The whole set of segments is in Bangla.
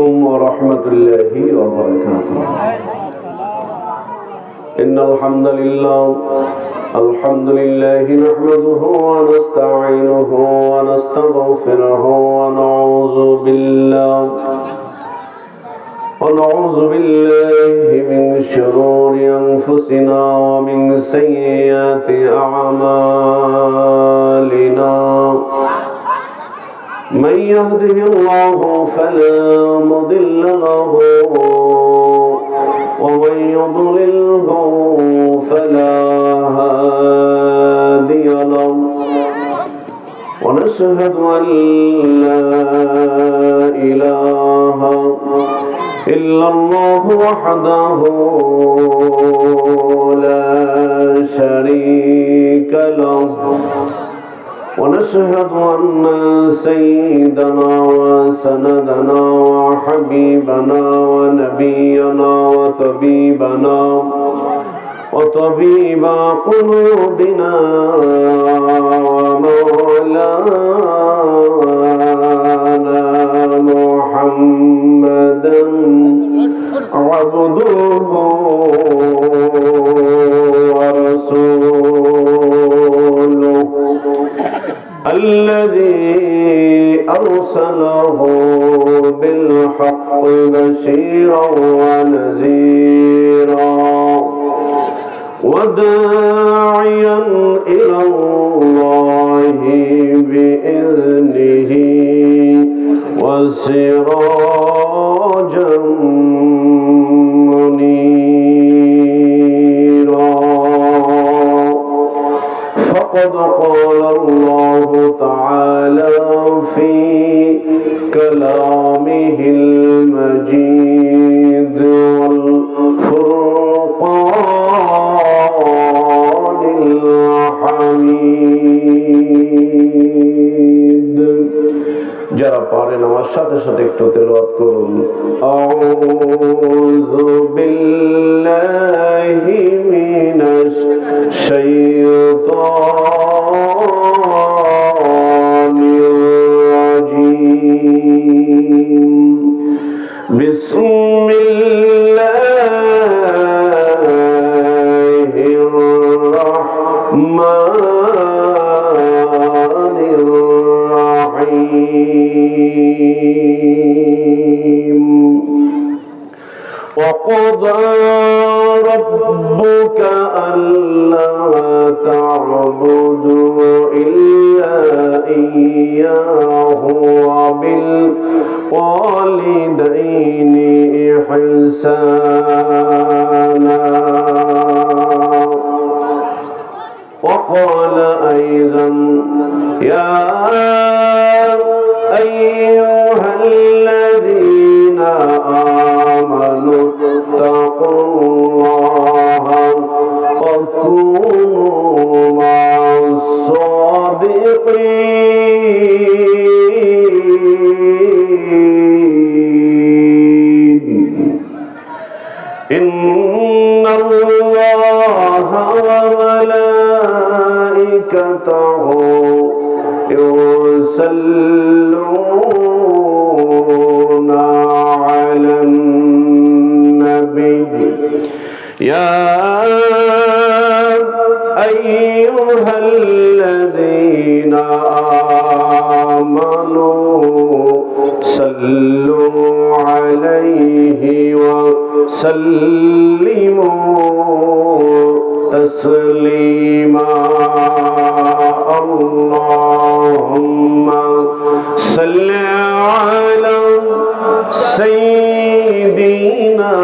عليكم ورحمة الله وبركاته. إن الحمد لله نحمده ونستعينه ونستغفره ونعوذ بالله من شرور أنفسنا ومن سيئات أعمالنا. من يهده الله فلا مضل له ومن يضلله فلا هادي له. ونشهد أن لا إله إلا الله وحده لا شريك له. ونشهد أن سيدنا وسندنا وحبيبنا ونبينا وطبيب قلوبنا ومولانا محمدا عبده ورسوله الذي أرسله بالحق بشيرا ونذيرا وداعيا إلى الله بإذنه وسراجا منيرا. فقد قال الله تعالى في كلامه المجيد والفرقان الحميد. যারা পারেন আমার সাথে সাথে একটু তেলাওয়াত করুন। আউযু বিল্লাহি মিনাশ শাইতানির রাজীম। বিসমিল্লাহির রাহমানির রাহিম। وقضى ربك ألا تعبدوا إلا إياه وبالوالدين إحسانا. وقال أيضا يا أيها الذين آمنوا اتقوا الله وكونوا مع الصادقين. إن الله وملائكته يصلون على النبي يا أيها الذين آمنوا صلوا عليه وسلموا تسليما. اللهم صل على سيدنا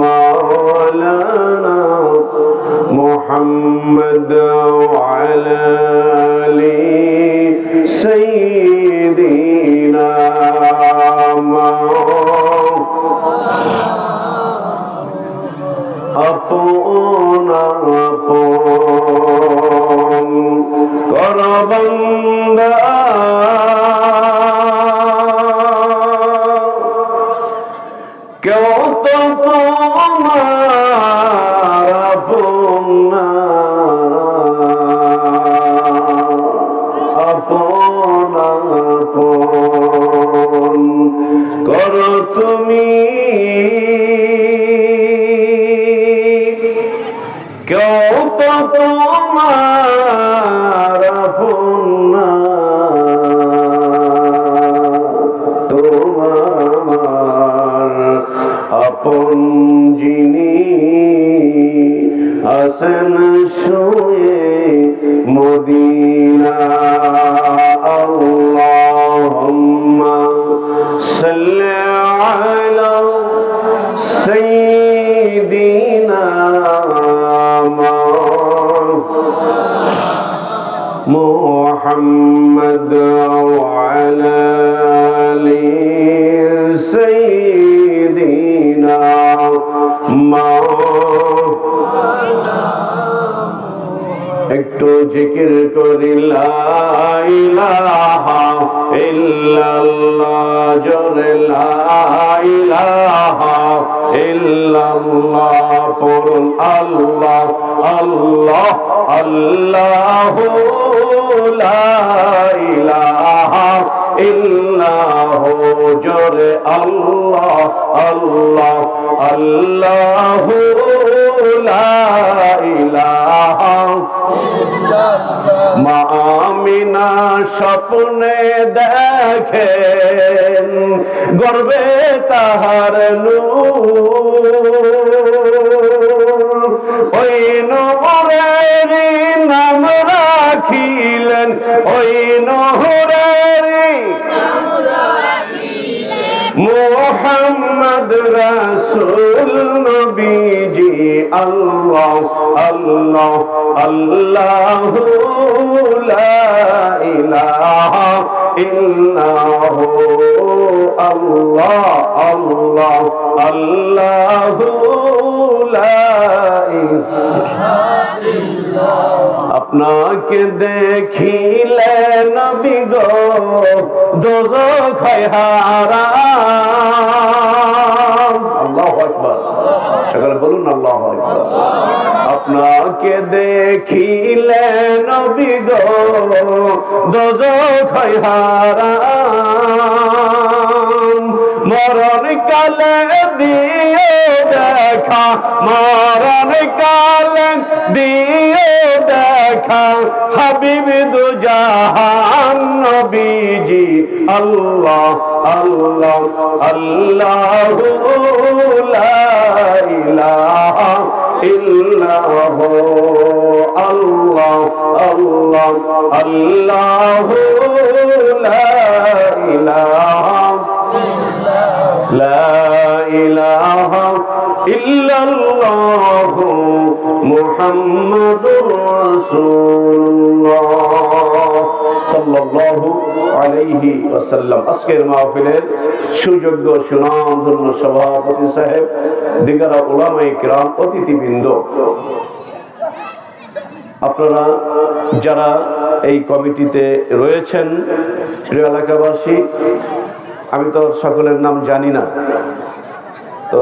مولانا محمد وعلى آل سيدنا আপন আপন কর বান্দা কেউ তো তোমার আপন না, আপন আপন তুমি, কেউ তো তোমার আপন না, তোমার আপন যিনি আছেন শুয়ে মদিনা। আল্লাহুম্মা সাল্লি আলা সাইয়্যিদিনা মুহাম্মদ ওয়া আলা আলি সাইয়্যিদিনা একটু জিকির করি লা ইলাহা ইল্লাল্লাহ, জোরে লা ইলাহা ইল্লাল্লাহ পড়ুন আল্লাহ আল্লাহ আল্লাহু লা ইলাহা ইল্লাহু, জোরে আল্লাহ আল্লাহ আল্লাহু লা ইলাহা। মা আমিনা স্বপ্নে দেখেন গর্বে তাহার নূর, ওই নূরের নাম রাখিলেন, ওই নূরের মুহাম্মদ রাসূল নবীজি। আল্লাহ আল্লাহ আল্লাহু লা ইলাহা ইল্লাহু, আল্লাহ আল্লাহ আল্লাহু লা ইলাহা ইল্লাল্লাহ। আপনাকে দেখিলে নবী গো দোজখ হয় হারাম। আল্লাহু আকবার, সকলে বলুন আল্লাহু আকবার। আপনাকে দেখিলে নবী গো দোজখ হয় হারাম। মরণ কালে দিও দেখা, মরণ কালে দিও দেখা হাবিব দু জাহান নবীজি। আল্লাহ আল্লাহ আল্লাহু লা ইলাহা ইল্লাহু, আল্লাহ আল্লাহ আল্লাহু লা ইলাহা লা ইলাহা ইল্লাল্লাহু মুহাম্মাদুর রাসূলুল্লাহ সাল্লাল্লাহু আলাইহি ওয়াসাল্লাম। আজকের মাহফিলের সুযোগ্য সুনামধন্য সভাপতি সাহেব, দিগারা উলামায়ে কিরাম, অতিথিবৃন্দ, আপনারা যারা এই কমিটিতে রয়েছেন, প্রিয় এলাকাবাসী, আমি তো সকলের নাম জানি না, তো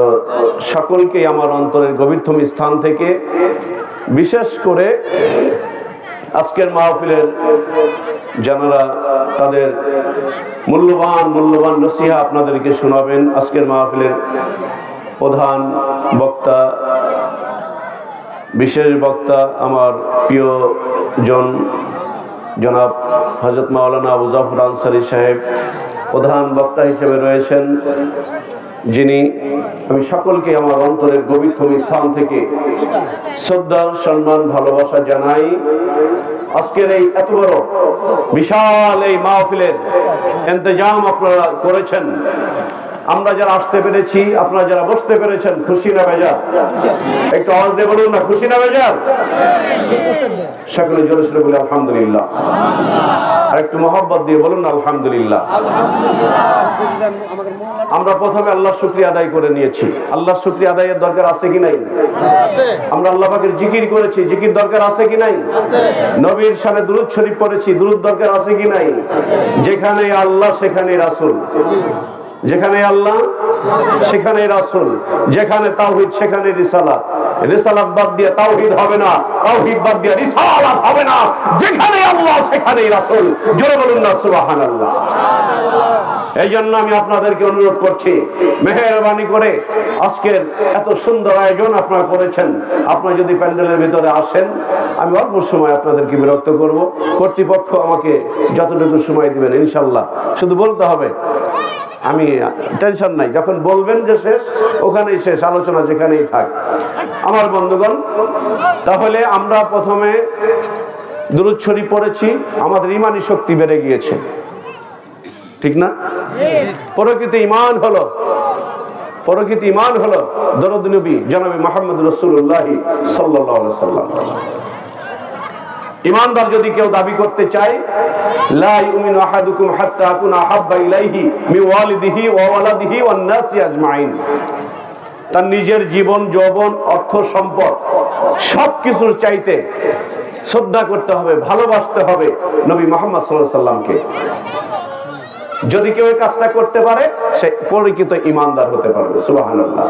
সকলকে আমার অন্তরের গভীরতম স্থান থেকে, বিশেষ করে আজকের মাহফিলের যারা তাদের মূল্যবান নসিহা আপনাদেরকে শোনাবেন, আজকের মাহফিলের প্রধান বক্তা, বিশেষ বক্তা আমার প্রিয় জন জনাব হযরত মাওলানা আবু জাফর আনসারী সাহেব প্রধান বক্তা হিসেবে রয়েছেন, যিনি আমি সকলকে আমার অন্তরের গভীরতম স্থান থেকে শ্রদ্ধা, সম্মান, ভালোবাসা জানাই। আজকের এই এত বড় বিশাল এই মাহফিলের ইন্তজাম আপনারা করেছেন, আমরা যারা আসতে পেরেছি, আপনারা যারা বসতে পেরেছেন, খুশি না বেজার? একটু আওয়াজ দিয়ে বলুন না, খুশি না বেজার? সকলে জোরে সোরে বলে আলহামদুলিল্লাহ। আর একটু মহব্বত দিয়ে বলুন না আলহামদুলিল্লাহ। আমরা প্রথমে আল্লাহর শুকরিয়া আদায় করে নিয়েছি। আল্লাহর শুকরিয়া আদায়ের দরকার আছে কি নাই? আমরা আল্লাহ পাকের জিকির করেছি, জিকির দরকার আছে কি নাই? নবীর শানে দুরূদ শরীফ পড়েছি, দুরূদ দরকার আছে কি নাই? যেখানে আল্লাহ সেখানে রাসূল, যেখানে আল্লাহ সেখানে রাসূল, যেখানে তাওহীদ সেখানে রিসালাত, রিসালাত বাদ দিয়ে তাওহীদ হবে না, তাওহীদ বাদ দিয়ে রিসালাত হবে না। যেখানে আল্লাহ সেখানে রাসূল। জোরে বলুন না সুবহানাল্লাহ। এই জন্য আমি আপনাদেরকে অনুরোধ করছি, মেহেরবানি করে আজকের এত সুন্দর আয়োজন আপনারা করেছেন, আপনারা যদি প্যান্ডেলের ভিতরে আসেন, আমি অল্প সময় আপনাদেরকে বিরক্ত করব। কর্তৃপক্ষ আমাকে যতটুকু সময় দিবেন ইনশাল্লাহ, শুধু বলতে হবে, আমি টেনশন নাই, যখন বলবেন যে শেষ ওখানেই শেষ, আলোচনা যেখানেই থাক। আমার বন্ধুগণ, তাহলে আমরা প্রথমে দুরূদ শরীফ পড়েছি, আমাদের ঈমানি শক্তি বেড়ে গিয়েছে, ঠিক না? প্রকৃত ঈমান হলো দরুদ নবী জনাবে মুহাম্মদ রাসূলুল্লাহ সাল্লাল্লাহু আলাইহি ওয়াসাল্লাম। ঈমানদার যদি কেউ দাবি করতে চায়, লা ইউমিনু আহাদুকুম হাত্তা আকুনা আহাব্বা ইলাইহি মিন ওয়ালিদিহি ওয়া ওয়ালাদিহি ওয়ান নাসি আজমাইন, তার নিজের জীবন, যৌবন, অর্থ সম্পদ সবকিছুর চাইতে শ্রদ্ধা করতে হবে, ভালোবাসতে হবে নবী মুহাম্মদ সাল্লাল্লাহু আলাইহি ওয়াসাল্লামকে। যদি কেউ এই কাজটা করতে পারে, সে পরিচিত ঈমানদার হতে পারবে। সুবহানাল্লাহ।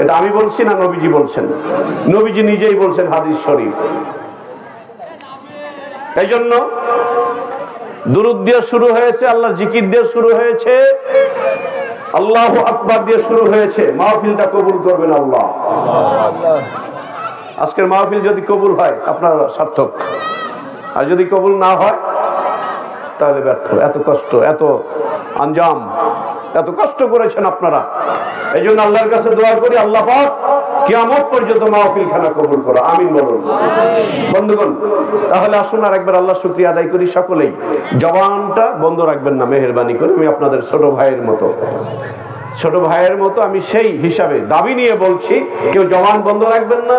এটা আমি বলছি না, নবীজি বলছেন, নবীজি নিজেই বলছেন হাদিস শরীফ। এই জন্য দুরূদ দিয়ে শুরু হয়েছে, আল্লাহর জিকির দিয়ে শুরু হয়েছে, আল্লাহু আকবার দিয়ে শুরু হয়েছে। মাহফিলটা কবুল করবেন আল্লাহ। আজকের মাহফিল যদি কবুল হয় আপনার সার্থক, আর যদি কবুল না হয় তাহলে ব্যর্থ। এত কষ্ট, এত আঞ্জাম, এত কষ্ট করেছেন আপনারা। এই জন্য আল্লাহর কাছে দোয়া করি, আল্লাহ পাক কিয়ামত পর্যন্ত মাহফিল খানা কবুল করো, আমিন বলুন। বন্ধুগণ, তাহলে আসুন আর একবার আল্লাহর শুকরিয়া আদায় করি সকলেই। জবানটা বন্ধ রাখবেন না মেহেরবানি করে, আমি আপনাদের ছোট ভাইয়ের মতো আমি সেই হিসাবে দাবি নিয়ে বলছি, কেউ জবান বন্ধ রাখবেন না।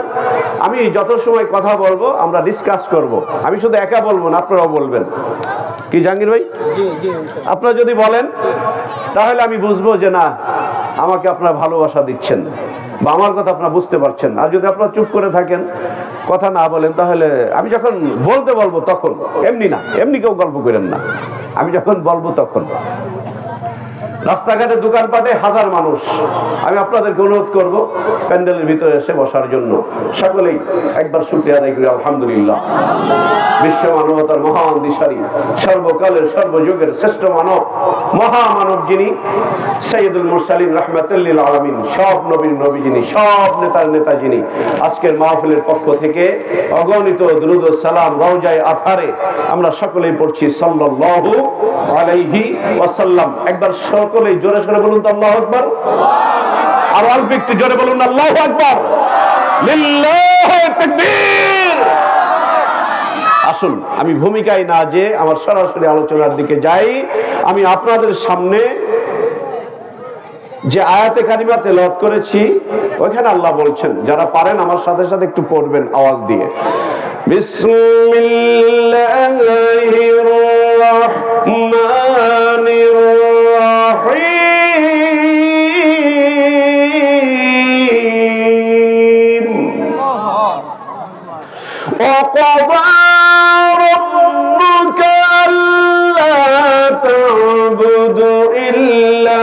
আমি যত সময় কথা বলবো আমরা ডিসকাস করব, আমি শুধু একা বলবো না, আপনারাও বলবেন। কি জাহাঙ্গীর ভাই, আপনারা যদি বলেন তাহলে আমি বুঝবো যে না, আমাকে আপনারা ভালোবাসা দিচ্ছেন বা আমার কথা আপনারা বুঝতে পারছেন। আর যদি আপনারা চুপ করে থাকেন, কথা না বলেন, তাহলে আমি যখন বলবো তখন, এমনি না, এমনি কেউ গল্প করেন না, আমি যখন বলবো তখন। রাস্তাঘাটে, দোকানপাটে হাজার মানুষ, আমি আপনাদেরকে অনুরোধ করব প্যান্ডেলের ভিতরে এসে বসার জন্য। সকলেই একবার শুকরিয়া আদায় করি আলহামদুলিল্লাহ। বিশ্ব মানবতার মহান দিশারি, সর্বকালের সর্বযুগের শ্রেষ্ঠ মানব, মহামানব যিনি, সাইয়্যিদুল মুরসালিন রাহমাতুল লিল আলামিন, সব নবীর নবী যিনি, সব নেতার নেতা যিনি, আজকের মাহফিলের পক্ষ থেকে অগণিত দুরূদ ও সালাম রওজায়ে আতহারে আমরা সকলেই পড়ছি সাল্লাল্লাহু আলাইহি ওয়াসাল্লাম। একবার সকলেই জোরে সোরে বলুন তো আল্লাহু আকবার। আর অল্প একটু জোরে বলুন আল্লাহু আকবার, লিল্লাহি তাকবীর। আসুন আমি ভূমিকায় না যে আমার সরাসরি আলোচনার দিকে যাই। আমি আপনাদের সামনে যে আয়াতে কারিমা তেলাওয়াত করেছি, ওইখানে আল্লাহ বলছেন, যারা পারেন আমার সাথে সাথে একটু পড়বেন আওয়াজ দিয়ে। বিসমিল্লাহির রাহমানির রাহিম। وقضى ربك ألا تعبدوا إلا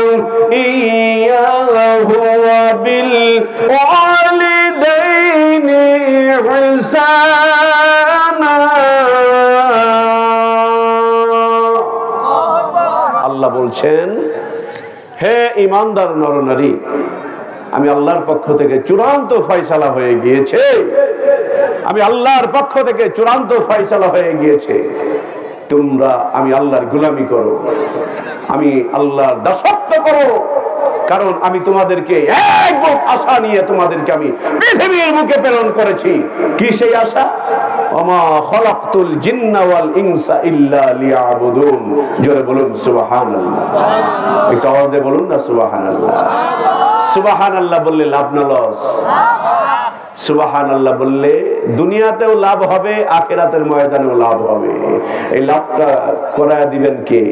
إياه وبالوالدين إحسانا। আল্লাহ বলছেন, হে ঈমানদার নরনারী, আমি আল্লাহর পক্ষ থেকে চূড়ান্ত ফয়সালা হয়ে গিয়েছে, আমি আল্লাহর পক্ষ থেকে চূড়ান্ত ফয়সালা হয়ে গিয়েছে, তোমরা আমি আল্লাহর গোলামি করো, আমি আল্লাহর দাসত্ব করো। কারণ আমি তোমাদেরকে এক বুক আশা নিয়ে তোমাদেরকে আমি পৃথিবীর বুকে প্রেরণ করেছি। কি সেই আশা? ওমা খলাকতুল জিন্না ওয়াল ইনসা ইল্লা লিয়াবুদুন। জোরে বলুন সুবহানাল্লাহ। একটু আওয়াজে বলুন না সুবহানাল্লাহ। সুবহানাল্লাহ বললে লাভ না লস? সুবহানাল্লাহ বললে দুনিয়াতেও লাভ হবে, আখিরাতের ময়দানেও লাভ হবে। এই লাভটা করায় দিবেন কে?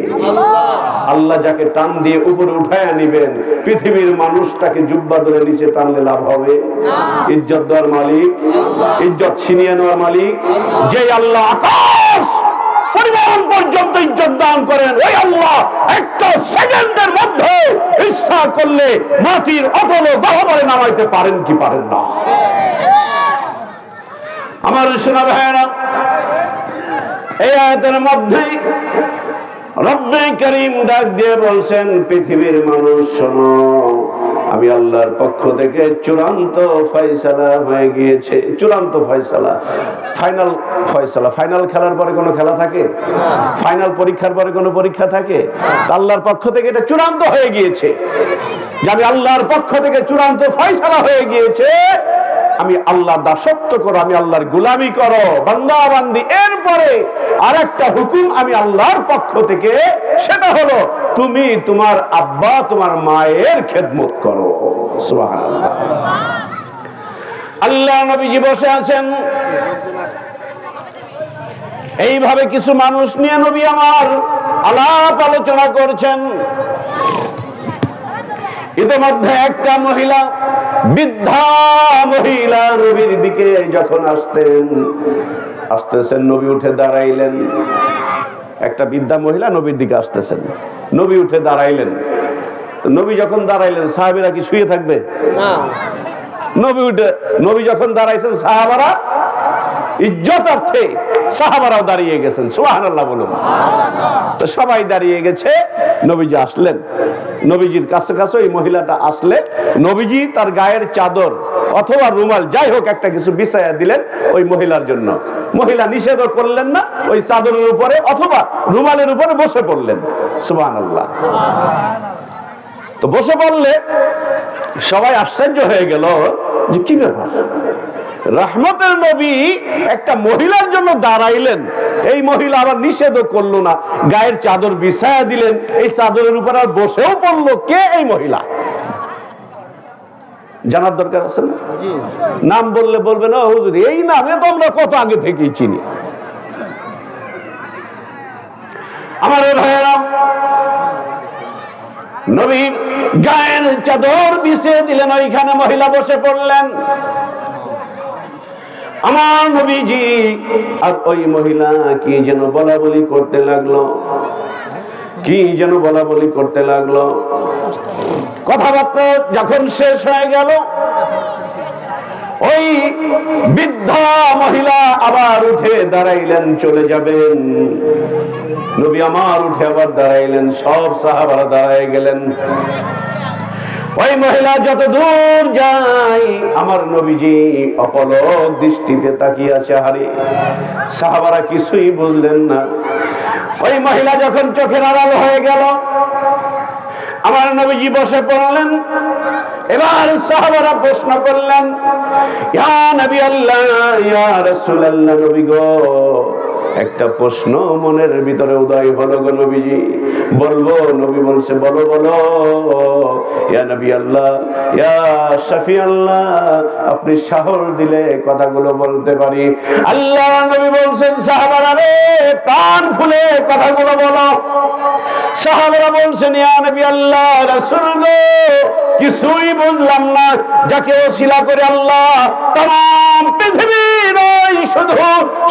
আল্লাহ যাকে টান দিয়ে উপরে উঠায় নিবেন, পৃথিবীর মানুষ তাকে জুব্বা ধরে নিচে টানলে লাভ হবে? ইজ্জত দেওয়ার মালিক, ইজ্জত ছিনিয়ে নেওয়ার মালিক, যে আল্লাহ আকাশ পরিমাণ পর্যন্ত ইজ্জত দান করেন, ওই আল্লাহ একটা সেকেন্ডের মধ্যে ইচ্ছা করলে মাটির অতল গহ্বরে নামাইতে পারেন কি পারেন না? আমার শোনা ভাইয়েরা, এই আয়াতের মধ্যে রব্বে কারীম ডাক দিয়ে বলছেন, পৃথিবীর মানুষ শোনো, আমি আল্লাহর পক্ষ থেকে চূড়ান্ত ফয়সালা হয়ে গিয়েছে। চূড়ান্ত ফয়সালা, ফাইনাল ফয়সালা। ফাইনাল খেলার পরে কোনো খেলা থাকে? ফাইনাল পরীক্ষার পরে কোনো পরীক্ষা থাকে? আল্লাহর পক্ষ থেকে এটা চূড়ান্ত হয়ে গিয়েছে যে আমি আল্লাহর পক্ষ থেকে চূড়ান্ত ফয়সালা হয়ে গিয়েছে, আমি আল্লাহর দাসত্ব করো, আমি আল্লাহর গোলামি করো, বান্দা বান্দি। এরপরে আরেকটা হুকুম আমি আল্লাহর পক্ষ থেকে, সেটা হলো তুমি তোমার আব্বা তোমার মায়ের খেদমত করো। সুবহানাল্লাহ। আল্লাহ নবীজি বসে আছেন, এইভাবে কিছু মানুষ নিয়ে নবী আমার আলাপ আলোচনা করছেন। ইতিমধ্যে একটা মহিলা, বৃদ্ধা মহিলা নবীর দিকে যখন আসতেছেন, নবী উঠে দাঁড়াইলেন। একটা বৃদ্ধা মহিলা নবীর দিকে আসতেছেন, নবী উঠে দাঁড়াইলেন। নবী যখন দাঁড়াইলেন, সাহাবীরা কি শুয়ে থাকবে? না। নবী যখন দাঁড়াইছেন, সাহাবারা ইজ্জতার্থে সাহাবারাও দাঁড়িয়ে গেছেন। সুবহানাল্লাহ বলুন। তো সবাই দাঁড়িয়ে গেছে, নবীজি আসলেন। নবীজির কাছে কাছে ওই মহিলাটা আসলে নবীজি তার গায়ের চাদর অথবা রুমাল, যাই হোক একটা কিছু বিছায়া দিলেন ওই মহিলার জন্য। মহিলা নিষেধও করলেন না, ওই চাদরের উপরে অথবা রুমালের উপরে বসে পড়লেন। সুবহানাল্লাহ। তো বসে পড়লে সবাই আশ্চর্য হয়ে গেল যে কি ব্যাপার, রহমতের নবী একটা মহিলার জন্য দাঁড়াইলেন, এই মহিলা আবার নিষেধও করলো না, গায়ের চাদর বিছায়া দিলেন, এই চাদরের উপর আর বসেও পড়লো। কে এই মহিলা? জানার দরকার আছে না? নাম বললে বলবে না হুজুর এই নামে তো আমরা কত আগে থেকেই চিনি। আমার ভাইয়েরা, নবীর গায়ের চাদর বিছিয়ে দিলেন, ওইখানে মহিলা বসে পড়লেন। আমার নবীজি আর ওই মহিলা কি যেন বলা বলি করতে লাগলো, কি যেন বলা বলি করতে লাগলো। কথাবার্তা যখন শেষ হয়ে গেল, ওই বৃদ্ধা মহিলা আবার উঠে দাঁড়াইলেন, চলে যাবেন। নবী আমার উঠে আবার দাঁড়াইলেন, সব সাহাবারা দাঁড়ায় গেলেন। ওই মহিলা যত দূর যায়, আমার নবীজি অপলক দৃষ্টিতে তাকিয়ে আছে। হারে, সাহাবারা কিছুই বুঝলেন না। ওই মহিলা যখন চোখের আড়াল হয়ে গেল, আমার নবীজি বসে পড়লেন। এবার সাহাবারা প্রশ্ন করলেন, ইয়া নবী আল্লাহ, ইয়া রাসূলুল্লাহ, নবী গো, একটা প্রশ্ন মনের ভিতরে উদয় হলো গো নবীজি, বলবো? নবী বলছে, বলো বলো। ইয়া নবী আল্লাহ, ইয়া শাফি আল্লাহ, আপনি সাহস দিলে কথাগুলো বলতে পারি। আল্লাহ নবী বলছেন, সাহাবারা রে, প্রাণ খুলে কথাগুলো বলো। সাহাবারা বলছেন, ইয়া নবী আল্লাহ, রাসূল গো, কিছুই বুঝলাম না। যাকে ওসিলা করে আল্লাহ তাম পৃথিবীর শুধু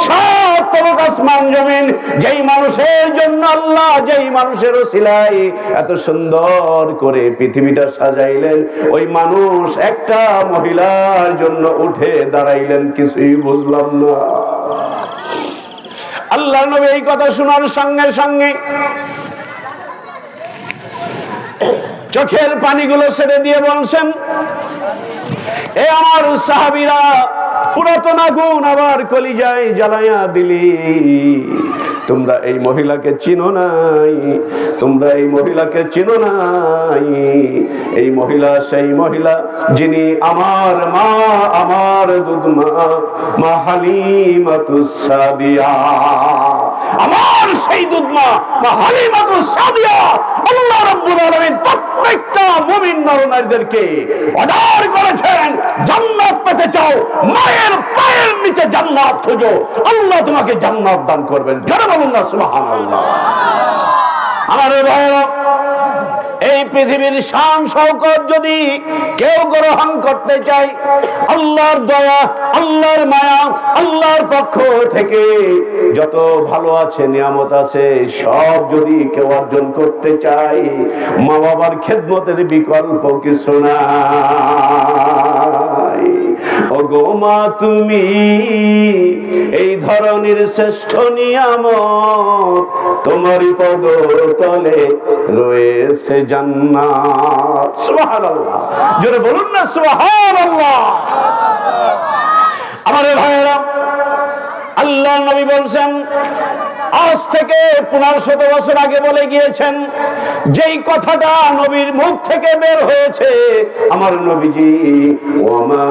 সাত আসমান জমিন, যেই মানুষের জন্য আল্লাহ, যেই মানুষের ওসিলায় এত সুন্দর করে পৃথিবীটা সাজাইলেন, ওই মানুষ একটা মহিলার জন্য উঠে দাঁড়াইলেন, কিছুই বুঝলাম না। আল্লাহ নবী এই কথা শোনার সঙ্গে সঙ্গে চোখের পানিগুলো ছেড়ে দিয়ে বলছেন, এ আমার সাহাবীরা, পুরাতন আগুন আবার কলিজায় জ্বালাইয়া দিলি। তোমরা এই মহিলাকে চিনো নাই, তোমরা এই মহিলাকে চিনো নাই। এই মহিলা সেই মহিলা যিনি আমার মা, আমার দুধমা, মা হালিমাতুস সাদিয়া, আমার সেই দুধমা মা হালিমাতুস সাদিয়া। আল্লাহ রাব্বুল আলামিন প্রত্যেকটা মুমিন নর-নারীদেরকে অর্ডার করেছেন, জান্নাত পেতে চাও, মায়ের পায়ের নিচে জান্নাত খোঁজো, আল্লাহ তোমাকে জান্নাত দান করবেন। জোরে বলুন না সুবহানাল্লাহ। আমার ভাইরা, এই পৃথিবীর শান শওকত যদি কেউ গ্রহণ করতে চায়, আল্লাহর দয়া, আল্লাহর মায়া, আল্লাহর পক্ষ থেকে যত ভালো আছে, নিয়ামত আছে, সব যদি কেউ অর্জন করতে চায়, মা বাবার খেদমতের বিকল্প কিছু নাই। ওগো মা তুমি এই ধরনের শ্রেষ্ঠ নিয়ামত, তোমারই পদতলে রয়েছে জান্নাত। সুবহানাল্লাহ, জোরে বলুন না সুবহানাল্লাহ। আমার ভাইয়েরা, আল্লাহর নবী বলছেন, আজ থেকে 1500 বছর আগে বলে গিয়েছেন, যেই কথাটা নবীর মুখ থেকে বের হয়েছে, আমার নবীজি ওয়ামা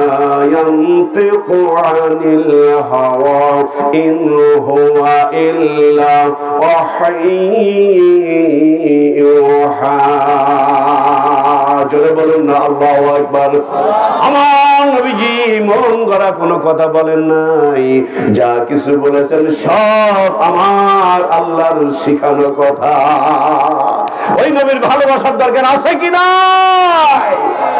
ইয়ানতিকু আনিল হাওয়া ইন হুয়া ইল্লা ওয়াহয়ুহা। জোরে বলুন না আল্লাহু আকবার। আমার নবীজি মন গড়া কোনো কথা বলেন নাই, যা কিছু বলেছেন সব আমার আল্লাহর শিখানো কথা। ওই নবীর ভালোবাসার দরকার আছে কি নাই?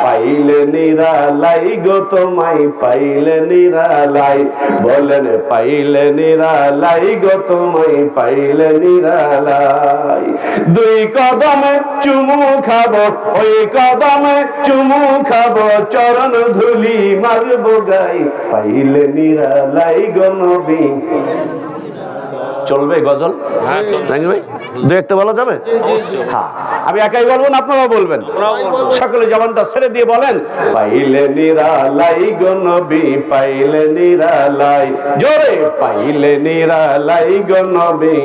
পাইলে নিরালাই গো তোমায়, পাইলে নিরালাই, বলেন পাইলে নিরালাই গো তোমায়, পাইলে নিরালাই। দুই কদমে চুমু খাবো, ওই কদমে চুমু খাবো, চরণ ধুলি মারবো গাই, পাইলে নিরালাই গো নবী। চলবে গজল? জাহাঙ্গীর ভাই দু একটা বলা যাবে? হ্যাঁ, আমি একাই বলবো না আপনারা বলবেন? সকলে জবানটা ছেড়ে দিয়ে বলেন, পাইলে নিরালাই গো নবী, পাইলে নিরালাই, জোরে পাইলে নিরালাই গো নবী।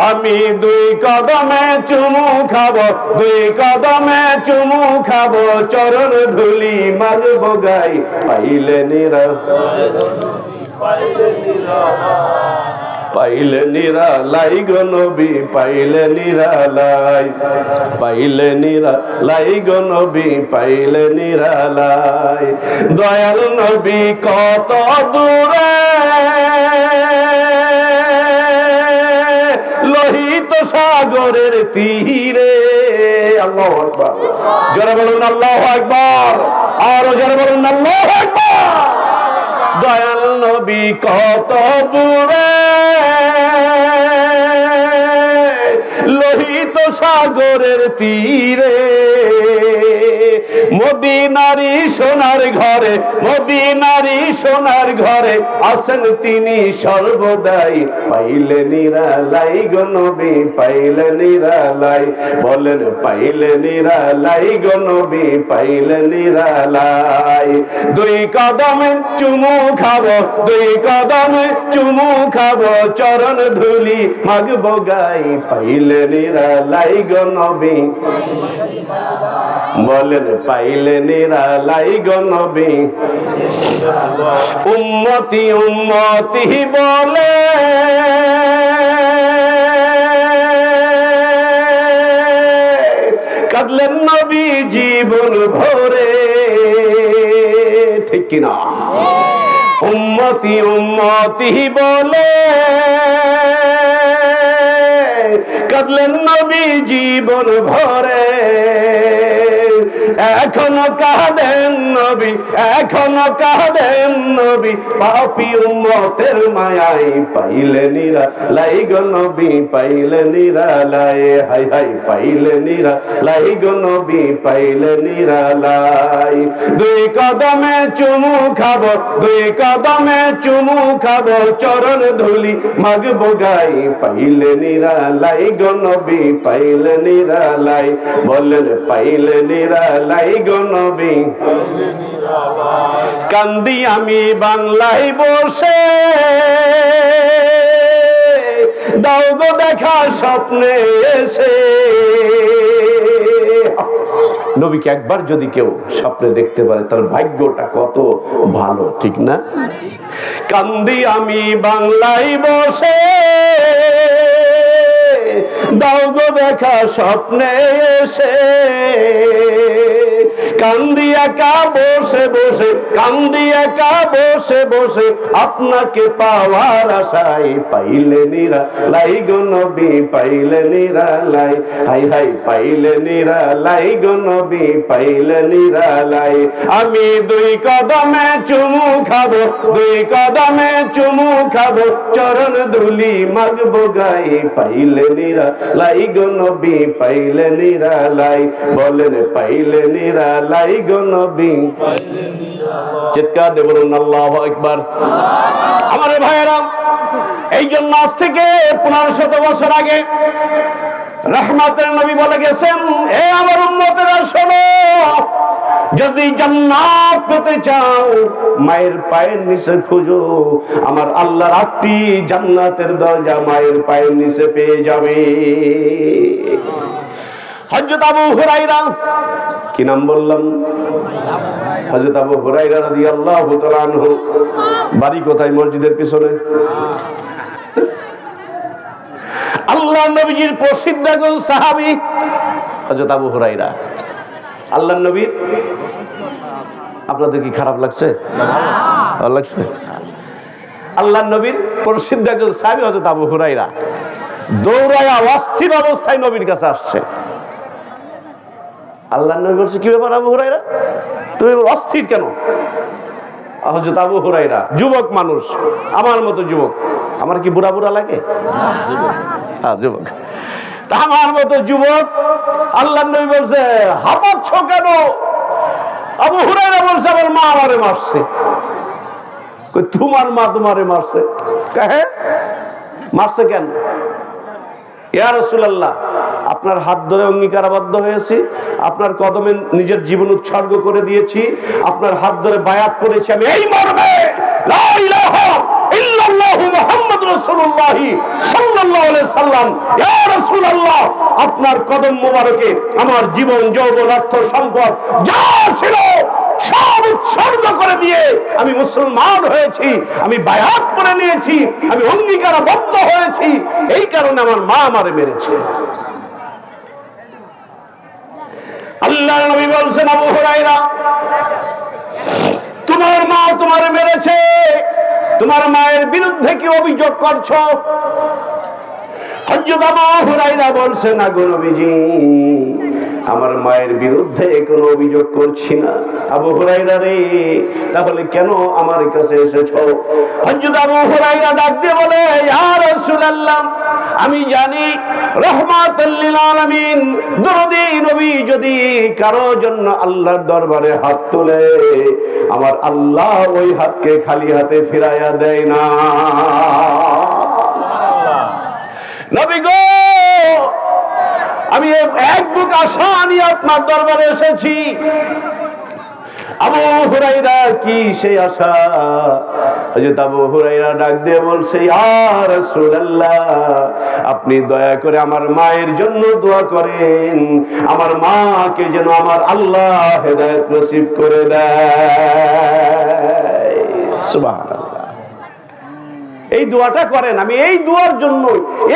আমি দুই কদমে চুমু খাবো, দুই কদমে চুমু খাবো, চরণ ধুলি মারবো গাই, পাইলে নিরালাই, পাইলে নিরালাই গো নবী, পাইলে নিরালাই, পাইলে নিরালাই গো নবী, পাইলে নিরালাই। দয়াল নবী কত দূরে, লোহিত সাগরের তীরে। আল্লাহু আকবার, জোরে বলুন আল্লাহু আকবার, আরো জোরে বলুন আল্লাহু আকবার। দয়াল নবী কত দূরে, লোহিত সাগরের তীরে, মদিনারি সোনার ঘরে, মদিনারি সোনার ঘরে আছেন তিনি সর্বদাই, পাইলে নিরালাই গো নবী, পাইলে নিরালাই, বলেন পাইলে নিরালাই গো নবী, পাইলে নিরালাই। দুই কদমে চুমু খাবো, দুই কদমে চুমু খাবো, চরণ ধুলি মাগবো গাই, পাইলে নিরালাই গো নবী, বলেন পাইলে নিরালাই গো নবী। উম্মতি উম্মতি বলে কাঁদলেন নবী জীবন ভরে, ঠিক কিনা? উম্মতি উম্মতি বলে কাঁদলেন নবী জীবন ভরে, এখনো কাঁদেন নবী, এখনো কাঁদেন নবী, পাপী উম্মতের মায়ায়, পাইলে নিরালাই গো নবী, পাইলে নিরালাই, হাই হাই পাইলে নিরালাই গো নবী, পাইলে নিরালাই। দুই কদমে চুমু খাবো, দুই কদমে চুমু খাবো, চরণ ধুলি মাগবো গাই, পাইলে নিরালাই গো নবী, পাইলে নিরালাই, বলেন পাইলে নিরালাই গো নবী। কান্দি আমি বাংলায় বসে, দাও গো দেখা স্বপ্নে এসে। নবীকে একবার যদি কেউ স্বপ্নে দেখতে পারে তার ভাগ্যটা কত ভালো, ঠিক না? কান্দি আমি বাংলায় বসে, দাও গো দেখা স্বপ্নে এসে। কান্দি একা বসে বসে, কান্দি একা বসে বসে, আপনাকে পাওয়ার আশায়, পাইলে নিরালাই গো নবী, পাইলে নিরালাই, হাই হাই পাইলে নিরালাই গো নবী, পাইলে নিরালাই। আমি দুই কদমে চুমু খাবো, দুই কদমে চুমু খাবো, চরণ ধুলি মাগবো গাই, পাইলে নিরালাই গো নবী, পাইলে নিরালাই, বলেন পাইলে নিরালাই গো নবী। চিৎকার দিয়ে বলুন আল্লাহু আকবার। আমার ভাইয়েরা, এই জন্য আজ থেকে 1500 বছর আগে রহমতের নবী বলে গেছেন, হে আমার উম্মতেরা শোনো, যদি জান্নাত পেতে চাও মায়ের পায়ের নিচে খুঁজো, আমার আল্লাহর 8টি জান্নাতের দরজা মায়ের পায়ের নিচে পেয়ে যাবে। হযরত আবু হুরায়রা, কি নাম বললাম? হযরত আবু হুরায়রা রাদিয়াল্লাহু তাআলা আনহু। বাড়ি কোথায়? মসজিদের পিছনে। আল্লাহর নবীর প্রসিদ্ধ একজন সাহাবী হযরত আবু হুরায়রা। আল্লাহর নবীর, আপনাদের কি খারাপ লাগছে? ভালো লাগছে? আল্লাহর নবীর প্রসিদ্ধ একজন সাহাবী হযরত আবু হুরায়রা দৌড়ায়া অস্থির অবস্থায় নবীর কাছে আসছে। আল্লাহর নবী বলছে, কি ব্যাপার আবু হুরায়রা, তুমি অস্থির কেন? হযরত আবু হুরায়রা যুবক মানুষ, আমার মতো যুবক। আমার কি বুড়া বুড়া লাগে? হ্যাঁ, যুবক। আমার মতো যুবক। আল্লাহর নবী বলছে, হাঁপাচ্ছ কেন? আবু হুরায়রা বলছে, আমার মা আমারে মারছে। তোমার মা তোমারে মারছে? হ্যাঁ, মারছে কেন? ইয়া রাসূলুল্লাহ, আপনার হাত ধরে অঙ্গীকারাবদ্ধ হয়েছি, আপনার কদমে নিজের জীবন উৎসর্গ করে দিয়েছি, আপনার হাত ধরে বায়াত করেছি আমি এই মর্মে, লা ইলাহা ইল্লাল্লাহু মুহাম্মাদুর রাসূলুল্লাহ সাল্লাল্লাহু আলাইহি সাল্লাম। ইয়া রাসূলুল্লাহ, আপনার কদম মোবারকে আমার জীবন, যৌবন, অর্থ, সম্পদ যা ছিল সব উৎসর্গ করে দিয়ে আমি মুসলমান হয়েছি, আমি বায়াত করে নিয়েছি, আমি অঙ্গীকারাবদ্ধ হয়েছি। এই কারণে আমার মা আমারে মেরেছে। আল্লাহর নবী বলছেন, আবু হুরায়রা, তোমার মা তোমারে মেরেছে, তোমার মায়ের বিরুদ্ধে কি অভিযোগ করছো? হযরত আবু হুরায়রা বলছেন, না গো নবীজি, আমার মায়ের বিরুদ্ধে কোনো অভিযোগ করছি না। আবু হুরায়রা রে, তাহলে কেন আমার কাছে এসেছো? হযরত আবু হুরায়রা ডাক দিয়ে বলে, ইয়া রাসূলুল্লাহ, আমি জানি রাহমাতুল লিল আলামিন দরদি নবী যদি কারো জন্য আল্লাহর দরবারে হাত তোলে, আমার আল্লাহ ওই হাতকে খালি হাতে ফিরাইয়া দেয় না। নবী গো, আমি এক বুক আশা নিয়ে আপনার দরবারে এসেছি। আবু হুরায়রা, কি সেই আশা? হযরত আবু হুরায়রা ডাক দিয়ে বলছে, ইয়া রাসূলুল্লাহ, আপনি দয়া করে আমার মায়ের জন্য দোয়া করেন, আমার মাকে যেন আমার আল্লাহ হেদায়েত নসিব করে দেয়। সুবহানাল্লাহ। এই দোয়াটা করেন। আমি এই দোয়ার জন্য,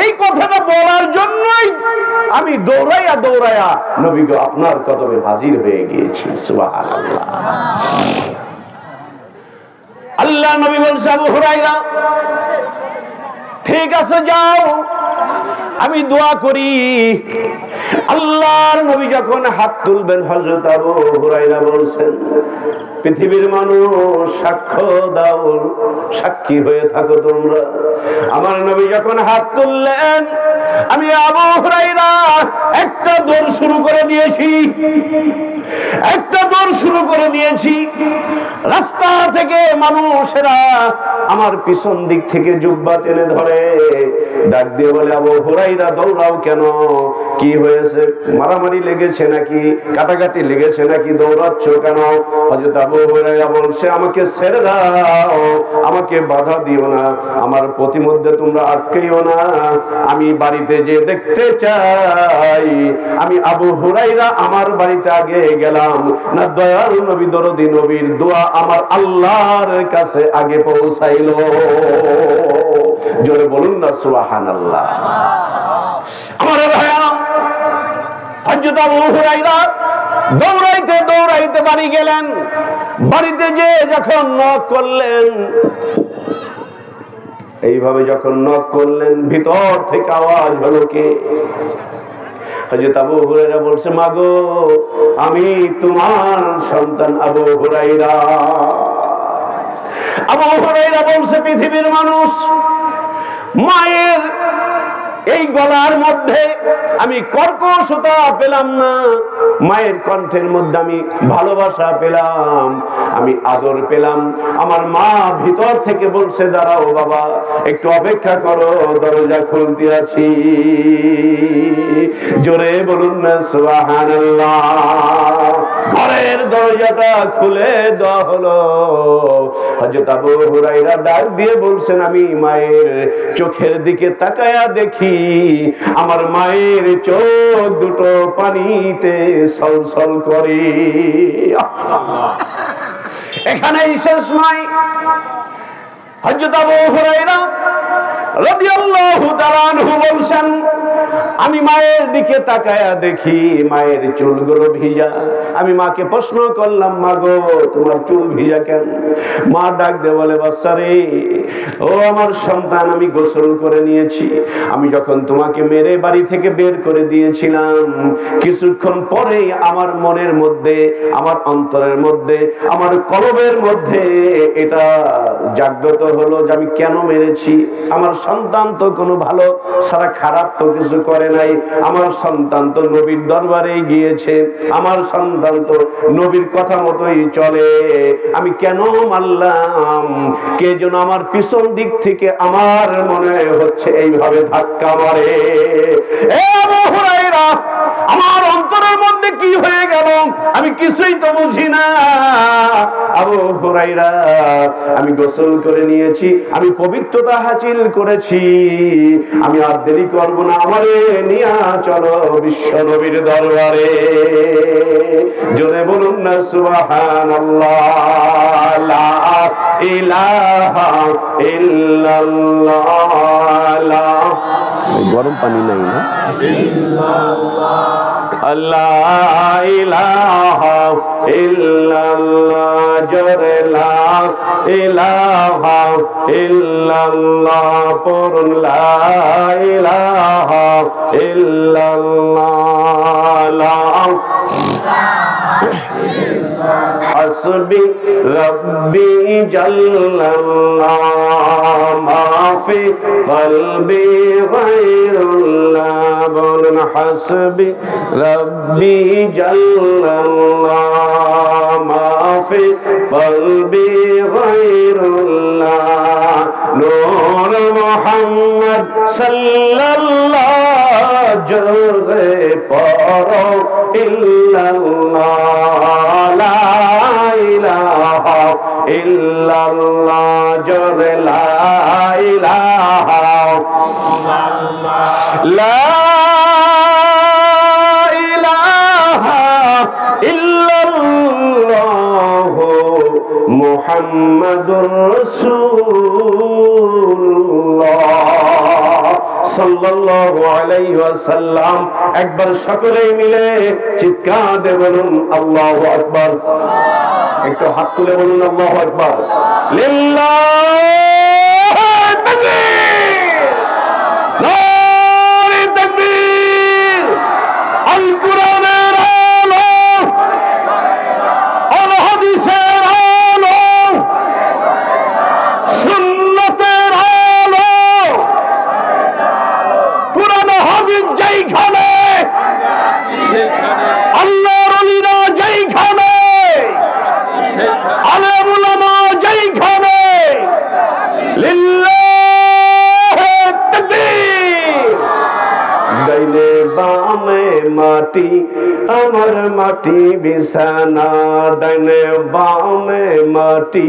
এই কথাটা বলার জন্যই আমি দৌড়াইয়া দৌড়াইয়া নবী গো আপনার কদমে হাজির হয়ে গিয়েছি। সুবহানাল্লাহ। আল্লাহ নবী বলছে, আবু হুরায়রা, ঠিক আছে যাও, আমি দোয়া করি। আল্লাহর নবী যখন হাত তুলবেন, হযরত আবু হুরায়রা বলছেন, পৃথিবীর মানুষ সাক্ষ্য দাও, সাক্ষী হয়ে থাকো তোমরা। আমার নবী যখন হাত তুললেন, আমি আবু হুরায়রা একটা দৌড় শুরু করে দিয়েছি, একটা দৌড় শুরু করে দিয়েছি। রাস্তা থেকে মানুষেরা আমার পিছন দিক থেকে জুব্বা টেনে ধরে, ডাক দিয়ে বলে, আবু হুরায়রা দৌড়াও কেন? কি হয়েছে? মারামারি লেগেছে নাকি? কাটাকাটি লেগেছে নাকি? দৌড়াচ্ছ কেন? হযরত আবু হুরায়রা বলছে, আমাকে ছেড়ে দাও, আমাকে বাধা দিও না, আমার প্রতিমধ্যে তোমরা আটকেও না। আমি বাড়িতে যে দেখতে চাই, আমি আবু হুরায়রা আমার বাড়িতে আগে গেলাম না দয়াল নবী দরদি নবীর দোয়া আমার আল্লাহর কাছে আগে পৌঁছাইলো। জোরে বলুন না সুবহানাল্লাহ। আমার ভাইরা, হযরত আবু হুরায়রা দৌড়াইতে দৌড়াইতে বাড়ি গেলেন। বাড়িতে যে যখন নক করলেন, এইভাবে যখন নক করলেন, ভিতর থেকে আওয়াজ হলো, কে? হযরত আবু হুরায়রা বলছে, মাগো, আমি তোমার সন্তান আবু হুরায়রা। আবু হুরায়রা বলছে, পৃথিবীর মানুষ, মায়ের এই গলার মধ্যে আমি কর্কশতা পেলাম না, মায়ের কণ্ঠের মধ্যে আমি ভালোবাসা পেলাম, আমি আদর পেলাম। আমার মা ভিতর থেকে বলছে, দাঁড়াও বাবা, একটু অপেক্ষা করো, দরজা খুলতে আছি। জোরে বলুন না সুবহানাল্লাহ। ঘরের দরজাটা খুলে দেওয়া হলো। হযরত আবু হুরায়রা ডাক দিয়ে বলছেন, আমি মায়ের চোখের দিকে তাকায়া দেখি আমার মায়ের চোখ দুটো পানিতে ছলছল করে। এখানেই শেষ নয়। হযরত আবু হুরায়রা রাদিয়াল্লাহু তাআলা আনহু বলছেন, আমি মায়ের দিকে তাকায়া দেখি মায়ের চুলগুলো ভিজা। আমি মাকে প্রশ্ন করলাম, মা গো, তোমার চুল ভিজা কেন? মা ডাক দিয়ে বলে, বাচ্চারে, ও আমার সন্তান, আমি গোসল করে নিয়েছি। আমি যখন তোমাকে মেরে বাড়ি থেকে বের করে দিয়েছিলাম, কিছুক্ষণ পরেই আমার মনের মধ্যে, আমার অন্তরের মধ্যে, আমার কলবের মধ্যে এটা জাগ্রত হলো যে আমি কেন মেরেছি। আমার সন্তান তো কোনো ভালো সারা খারাপ তো কিছু করে নাই। আমার সন্তান তো নবীর দরবারে গিয়েছে, আমার সন্তান তো নবীর কথা মতোই চলে। আমি কেন মারলাম? কে যেন আমার পিছন দিক থেকে আমার মনে হচ্ছে এইভাবে ধাক্কা মারে। এ আবু হুরায়রা, আমার অন্তরের মধ্যে কি হয়ে গেল আমি কিছুই তো বুঝি না। আবু হুরায়রা, আমি গোসল করে নিয়েছি, আমি পবিত্রতা হাসিল করেছি, আমি আর দেরি করব না, আমারে নিয়া চলো বিশ্ব নবীর দরবারে। জোরে বলুন না সুবহানাল্লাহ। লা ইলাহা ইল্লাল্লাহ। গরম পানি নাই না? আল্লাহ ইলাহা ইল্লাল্লাহ। জোরে লা ইলাহা ইল্লাল্লাহ পড়ুন, লা ইলাহা ইল্লাল্লাহ। হাসবি রব্বি জাল্লাল্লাহ মা ফি কলবি গায়রুল্লাহ। বলুন, হাসবি রব্বি জাল্লাল্লাহ মা ফি কলবি গায়রুল্লাহ। নূর মুহাম্মদ সাল্লাল্লাহ জোরে পড়ো ইল্লাল্লাহ। লা ইলাহা ইল্লাল্লাহ। জোরে লা ইলাহা লা ইলাহা ইল্লাল্লাহ মুহাম্মাদুর রাসূলুল্লাহ সাল্লাল্লাহু আলাইহি ওয়াসাল্লাম। একবার সকলে মিলে চিৎকার দিয়ে বলুন আল্লাহু আকবার। একটু হাত তুলে বলুন আল্লাহু আকবার। লিল্লাহি তাকবীর, নারে তাকবীর। আল কুরআনের আলো, আল হাদিসের আলো, সুন্নতের আলো, কুরআন হাদিস যেইখানে, আল্লাহর ওলিরা যেইখানে, আলেম উলামা যেইখানে, লিল্লাহি তাকবীর। ডাইনে বামে মাটি, আমার মাটি বিছানা। ডাইনে বামে মাটি,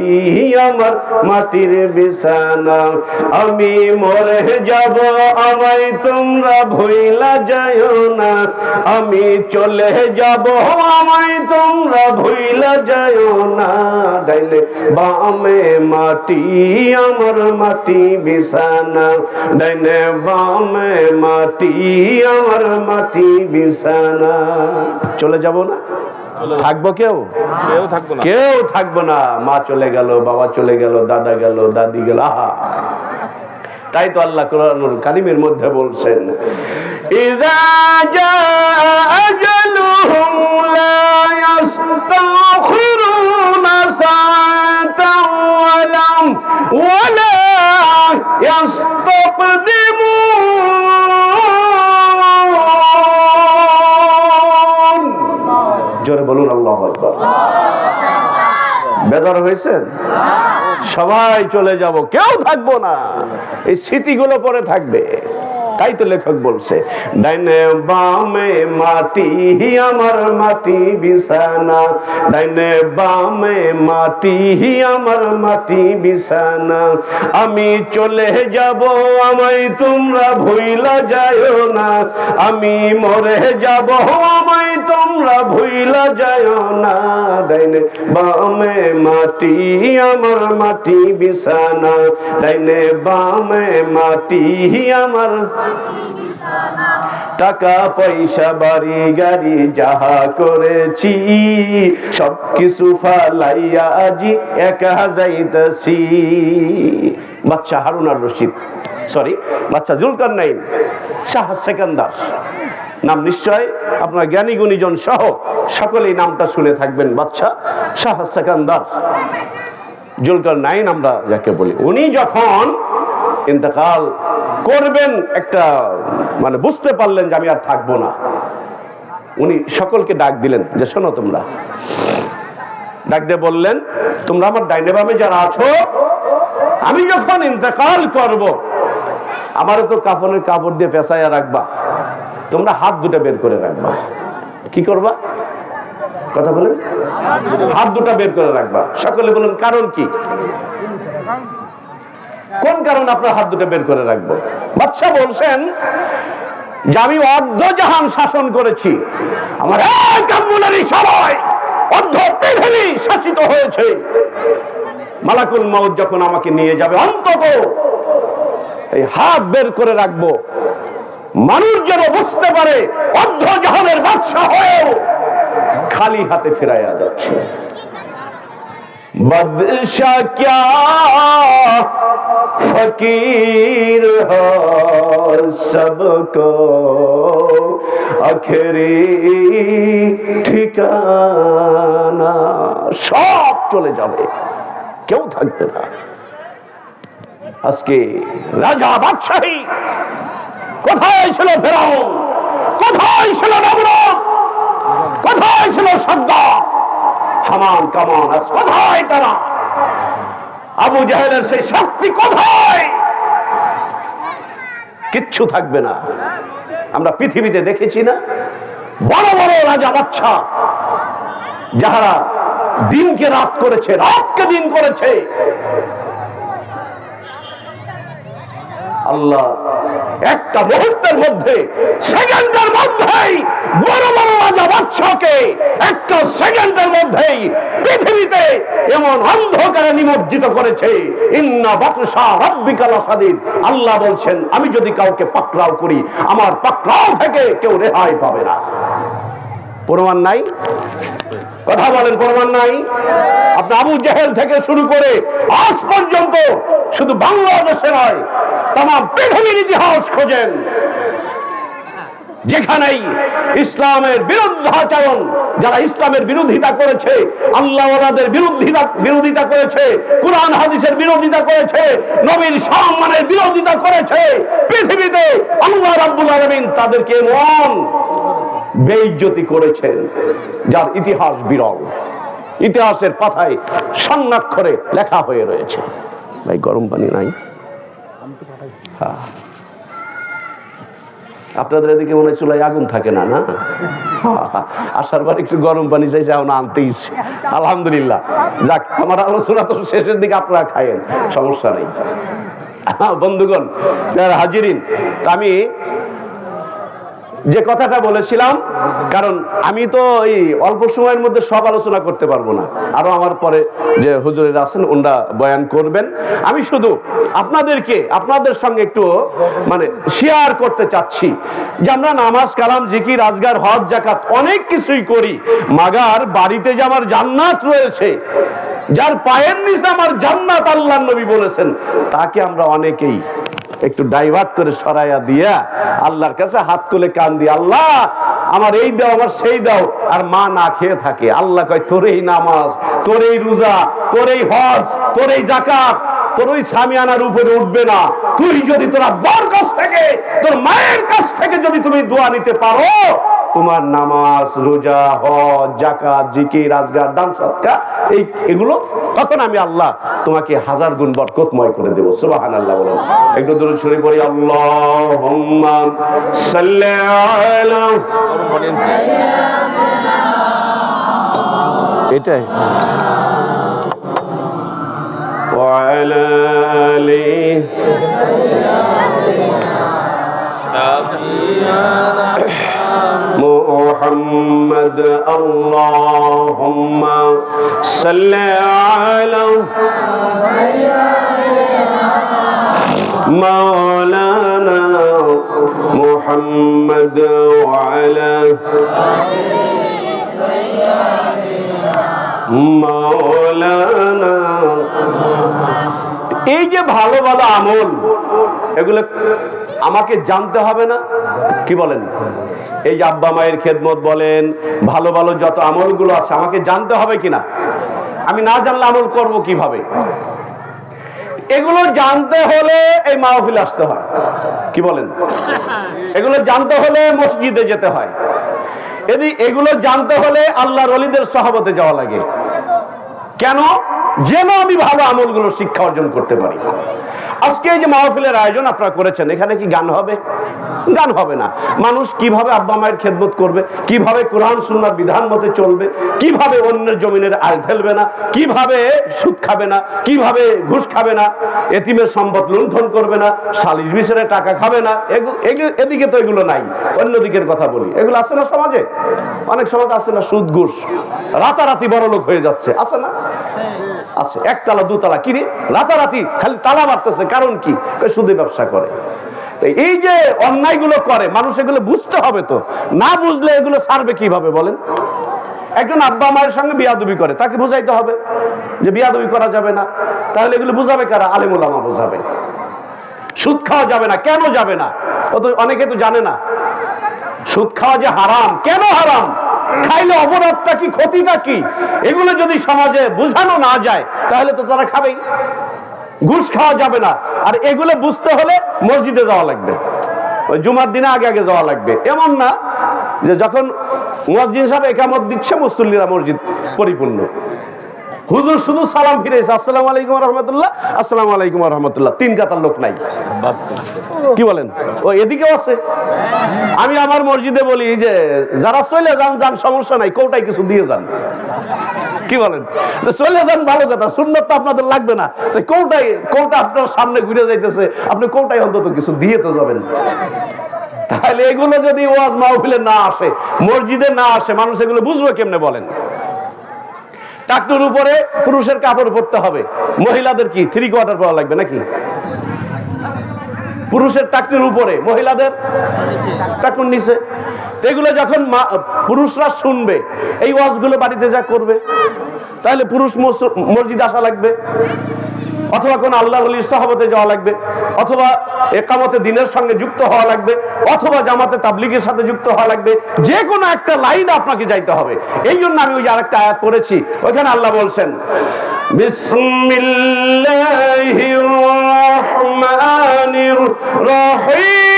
আমার মাটির বিছানা। আমি মরে যাব, আমায় তোমরা ভুইলা যাও না। আমি চলে যাব, আমায় তোমরা ভুইলা যাও না। ডাইনে বামে মাটি, আমার মাটি বিছানা। ডাইনে বামে মাটি, আমার মাটি বিছানা। চলে যাব না? থাকবো? কেউ থাকবো না, কেউ থাকবো না। মা চলে গেল, বাবা চলে গেল, দাদা গেল, দাদি গেল। আহা, তাই তো আল্লাহ কোরআনুল কারীমের মধ্যে বলছেন, ইযা জাআ আজালুহুম লা ইস্তাখিরুনা সাআতান ওয়া লা ইস্তাকদিমুন। বলুন আল্লাহু আকবার। বেজার হয়েছেন? সবাই চলে যাব, কেউ থাকবো না, এই স্মৃতিগুলো পরে থাকবে। তাই তো লেখক বলছে, ডাইনে বামে মাটি আমার মাটি বিছানা, ডাইনে বামে মাটি আমার মাটি বিছানা, আমি চলে যাব আমায় তোমরা ভুইলা যায়ও না, আমি মরে যাব আমায় তোমরা ভুইলা যায়ও না, ডাইনে বামে মাটি আমার মাটি বিছানা, ডাইনে বামে মাটি আমার। টাকা পয়সা বাড়ি গাড়ি যাহা করেছি সবকিছু ফালাইয়া আজি একা যাইতাছি। বাদশা হারুন আর রশিদ, সরি বাদশা জুলকারনাইন শাহ সেকান্দার নাম নিশ্চয় আপনার জ্ঞানী গুণীজন সহ সকলেই নামটা শুনে থাকবেন। বাদশা শাহ সেকান্দার জুলকারনাইন আমরা যাকে বলি, উনি যখন ইন্তেকাল করবেন একটা মানে বুঝতে পারলেন যে আমি আর থাকবো না, উনি সকলকে ডাক দিলেন যে শোনো, তোমরা ডাক দিয়ে বললেন, তোমরা আমার ডাইনে বামে যারা আছো, আমি যখন ইন্তেকাল করব আমারও তো কাফনের কাপড় দিয়ে পেঁচাইয়া রাখবা, তোমরা হাত দুটো বের করে রাখবা। কি করবা? কথা বলেন। হাত দুটো বের করে রাখবা। সকলে বলেন কারণ কি? কোন কারণ আপনার হাত দুটো বের করে রাখবো? বাদশা বলছেন যে আমি অর্ধ জাহান শাসন করেছি, আমার এক আঙ্গুলের ইশারায় অর্ধ পৃথিবী শাসিত হয়েছে। মালাকুল মউত যখন আমাকে নিয়ে যাবে, অন্তত এই হাত বের করে রাখবো, মানুষ যেন বুঝতে পারে অর্ধ জাহানের বাদশা হয়েও খালি হাতে ফিরাইয়া যাচ্ছে। বাদশা ক্যা ফকির हो सबको आखिरी ঠিকানা, সব চলে যাবে, কেউ থাকবে না। আজকে রাজা বাদশাহী কোথায় ছিল? ফেরাউন কোথায় ছিল? নমরুদ কোথায় ছিল? সাদ্দাত হামান কামান আজ কোথায় তারা? আবু জাহেলের সেই শক্তি কোথায়? কিচ্ছু থাকবে না। আমরা পৃথিবীতে দেখেছি না বড় বড় রাজা বাদশা যাহারা দিনকে রাত করেছে, রাতকে দিন করেছে, আল্লাহ একটা মুহূর্তের মধ্যে, সেকেন্ডের মধ্যেই বড় বড় রাজা বাদশাকে একটা সেকেন্ডের মধ্যেই পৃথিবীতে এমন অন্ধকারে নিমজ্জিত করেছে। ইন্না বাতশা রাব্বিকা লাশাদীদ। আল্লাহ বলছেন, আমি যদি কাউকে পাকড়াও করি, আমার পাকড়াও থেকে কেউ রেহাই পাবে না। প্রমাণ নাই? কথা বলেন, প্রমাণ নাই? আপনি আবু জেহেল থেকে শুরু করে আজ পর্যন্ত শুধু বাংলাদেশে নয়, তাম পৃথিবীর ইতিহাস খোঁজেন, যেখানেই ইসলামের বিরুদ্ধাচরণ, যারা ইসলামের বিরোধিতা করেছে, আল্লাহ ওয়ালাদের বিরোধিতা করেছে, কুরআন হাদিসের বিরোধিতা করেছে, নবীর সম্মানের বিরোধিতা করেছে, পৃথিবীতে আল্লাহ রাব্বুল আলামিন তাদেরকে এমন বেইজ্জতি করেছেন যার ইতিহাস বিরল, ইতিহাসের পাতায় স্বর্ণাক্ষরে লেখা হয়ে রয়েছে। ভাই গরম পানি নাই? হ্যাঁ, আপনাদের এদিকে মনে হয় চুলায় আগুন থাকে না? না, আসার পর একটু গরম পানি চাইছে, এখন আনতেই। আলহামদুলিল্লাহ, যাক, আমার আলোচনা তো শেষের দিকে, আপনারা খায়েন, সমস্যা নেই। বন্ধুগণ, হাজিরিন, আমি যে কথাটা বলেছিলাম, কারণ আমি তো এই অল্প সময়ের মধ্যে সব আলোচনা করতে পারবো না, আরো আমার পরে যে হুজুরেরা আছেন ওনারা বয়ান করবেন। আমি শুধু আপনাদের সঙ্গে একটু মানে শেয়ার করতে চাচ্ছি যে আমরা নামাজ কালাম জিকির আজগার হজ যাকাত অনেক কিছুই করি, মাগার বাড়িতে যে আমার জান্নাত রয়েছে, যার পায়ের নিচে আমার জান্নাত আল্লাহর নবী বলেছেন, তাকে আমরা অনেকেই একটু ডাইভার্ট করে সরাইয়া দিয়া আল্লাহর কাছে হাত তুলে কান দিয়ে, আল্লাহ আমার এই দাও, আমার সেই দাও, আর মা না খেয়ে থাকে। আল্লাহ কয়, তোর এই নামাজ, তোর এই রোজা, তোর এই হজ, তোর এই যাকাত তোর ওই সামিয়ানার উপরে উঠবে না। তুই যদি তোর আব্বার কাছ থেকে, তোর মায়ের কাছ থেকে যদি তুমি দোয়া নিতে পারো, তোমার নামাজ, রোজা, হজ, যাকাত, জিকির, আজগার, দান, সদকা এগুলো, তখন আমি আল্লাহ তোমাকে 1000 গুণ বরকতময় করে দেব। সুবহানাল্লাহ বলেন। একটু দরুদ শরীফ পড়ি। আল্লাহুম্মা সাল্লি আলা, এটাই ওয়া আলা আলি محمد اللهم صل على مولانا محمد وعلى مولانا। এই যে ভালো ভালো আমল, এগুলো আমাকে জানতে হবে না? কি বলেন? এই যে আব্বা মায়ের খেদমত বলেন, ভালো ভালো যত আমলগুলো আছে, আমাকে জানতে হবে কিনা? আমি না জানলে আমল করব কিভাবে? এগুলো জানতে হলে এই মাহফিলে আসতে হয়। কি বলেন? এগুলো জানতে হলে মসজিদে যেতে হয়। এগুলো জানতে হলে আল্লাহর ওলিদের সহবতে যাওয়া লাগে। কেন? যেন আমি ভালো আমলগুলো শিক্ষা অর্জন করতে পারি। আজকে এই যে মাহফিলের আয়োজন আপনারা করেছেন, এখানে কি গান হবে? গান হবে না। মানুষ কিভাবে আব্বা মায়ের খেদমত করবে, কিভাবে কোরআন সুন্নাহর বিধান মতে চলবে, কিভাবে অন্যের জমিনের আল ফেলবে না, কিভাবে সুদ খাবে না, কিভাবে ঘুষ খাবে না, এতিমের সম্পদ লুণ্ঠন করবে না, সালিশ বিচারে টাকা খাবে না, এদিকে তো এগুলো নাই। অন্য দিকের কথা বলি, এগুলো আছে না সমাজে? অনেক সমাজ আছে না, সুদ ঘুষ, রাতারাতি বড় লোক হয়ে যাচ্ছে, আছে না? আছে। একতলা দুতলা কিনে রাতারাতি খালি তালা মারতেছে। কারণ কি? সুদে ব্যবসা করে। এই যে অন্যায়গুলো করে, মানুষ এগুলো বুঝতে হবে। তো না বুঝলে এগুলো ছাড়বে কিভাবে বলেন? একজন আব্বা মায়ের সঙ্গে বিয়াদবি করে, তাকে বুঝাইতে হবে যে বিয়াদবি করা যাবে না। তাহলে এগুলো বুঝাবে কারা? আলেম ওলামা বুঝাবে। সুদ খাওয়া যাবে না। কেন যাবে না? অনেকে তো জানে না সুদ খাওয়া যে হারাম। কেন হারাম? খাইলে অপরাধটা কি, ক্ষতিটা কি, এগুলো যদি সমাজে বোঝানো না যায় তাহলে তো তারা খাবেই। ঘুষ খাওয়া যাবে না। আর এগুলো বুঝতে হলে মসজিদে যাওয়া লাগবে, ওই জুমার দিনে আগে আগে যাওয়া লাগবে। এমন না যে যখন মুয়াজ্জিন সাহেব ইকামত দিচ্ছে মুসল্লিরা মসজিদ পরিপূর্ণ, হুজুর শুধু সালাম ফিরেছে, আসসালামু আলাইকুম ওয়া রাহমাতুল্লাহ, আসসালামু আলাইকুম ওয়া রাহমাতুল্লাহ, 3 কাতার লোক নাই। কি বলেন? ও এদিকেও আছে। আমি আমার মসজিদে বলি যে যারা চলে যান যান, সমস্যা নাই, কোটায় কিছু দিয়ে যান। কি বলেন? চলে যান ভালো কথা, সুন্নাত তো আপনাদের লাগবে না। তো কোটা আপনার সামনে ঘুরে যাইতেছে, আপনি কোটায় অন্তত কিছু দিয়ে তো যাবেন। তাহলে এগুলো যদি ওয়াজ মাহফিলে না আসে, মসজিদে না আসে, মানুষ এগুলো বুঝবে কেমনে বলেন? টাকটুর উপরে পুরুষের কাপড় পরতে হবে, মহিলাদের কি 3 কোয়ার্টার পরা লাগবে নাকি? পুরুষের টাকটুর উপরে, মহিলাদের টাকটুর নিচে। এগুলো যখন পুরুষরা শুনবে, এই ওয়াজগুলো বাড়িতে যা করবে, তাহলে পুরুষ মসজিদ আসা লাগবে, অথবা কোন আল্লাহ ওলির সাহাবতে যাওয়া লাগবে, অথবা একামতে দিনের সঙ্গে যুক্ত হওয়া লাগবে, অথবা জামাতে তাবলীগের সাথে যুক্ত হওয়া লাগবে। যে কোনো একটা লাইন আপনাকে যাইতে হবে। এই জন্য আমি ওই যে আরেকটা আয়াত পড়েছি, ওইখানে আল্লাহ বলছেন বিসমিল্লাহির রহমানির রহিম।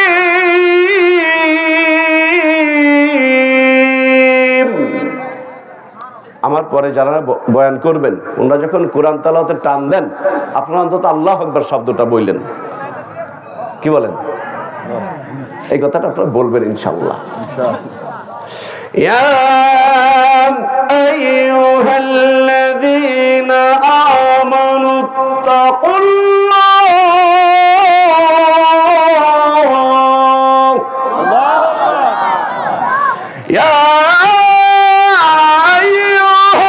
আমার পরে যারা বয়ান করবেন, ওনারা যখন কোরআন তেলাওয়াতে টান দেন, আপনারা অন্তত আল্লাহু আকবার শব্দটা বললেন। কি বলেন? এই কথাটা আপনারা বলবেন ইনশাআল্লাহ। ইয়া আইয়ুহাল্লাযীনা আমানু তাকুল্লাহ, ইয়া আইয়ুহাল্লাযীনা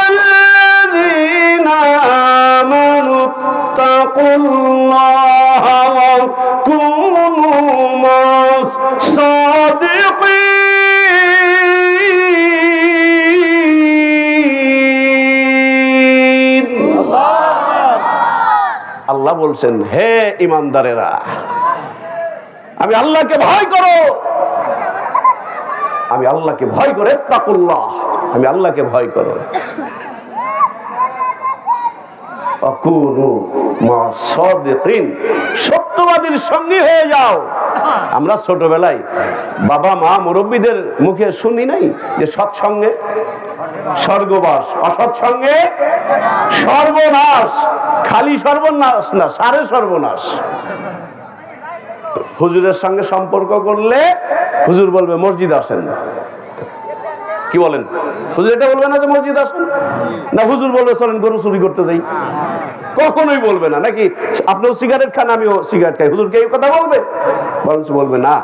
আমানু তাকুল্লাহ ওয়া কুনু মাস সাদিকিন। আল্লাহ বলছেন, হে ঈমানদারেরা, আমি আল্লাহকে ভয় করো, আমি আল্লাহকে ভয় করে, তাকুল্লাহ, আমি আল্লাহকে ভয় করো, কুনু মা সাদিকিন, সত্যবাদীর সঙ্গী হয়ে যাও। আমরা ছোটবেলায় বাবা মা মুরব্বীদের মুখে শুনি নাই যে সৎসঙ্গে স্বর্গবাস, অসৎসঙ্গে সর্বনাশ। খালি সর্বনাশ না, সারে সর্বনাশ। হুজুরের সঙ্গে সম্পর্ক করলে হুজুর বলবে মসজিদ আসেন। কি বলেন? হুজুর এটা বলবে না যে মসজিদ আসেন? না হুজুর বলবে চলেন গরু চুরি করতে যাই? কখনোই বলবে না। নাকি আপনিও সিগারেট খান, আমিও সিগারেট খাই, হুজুর কে এই কথা বলবে? বলবে না,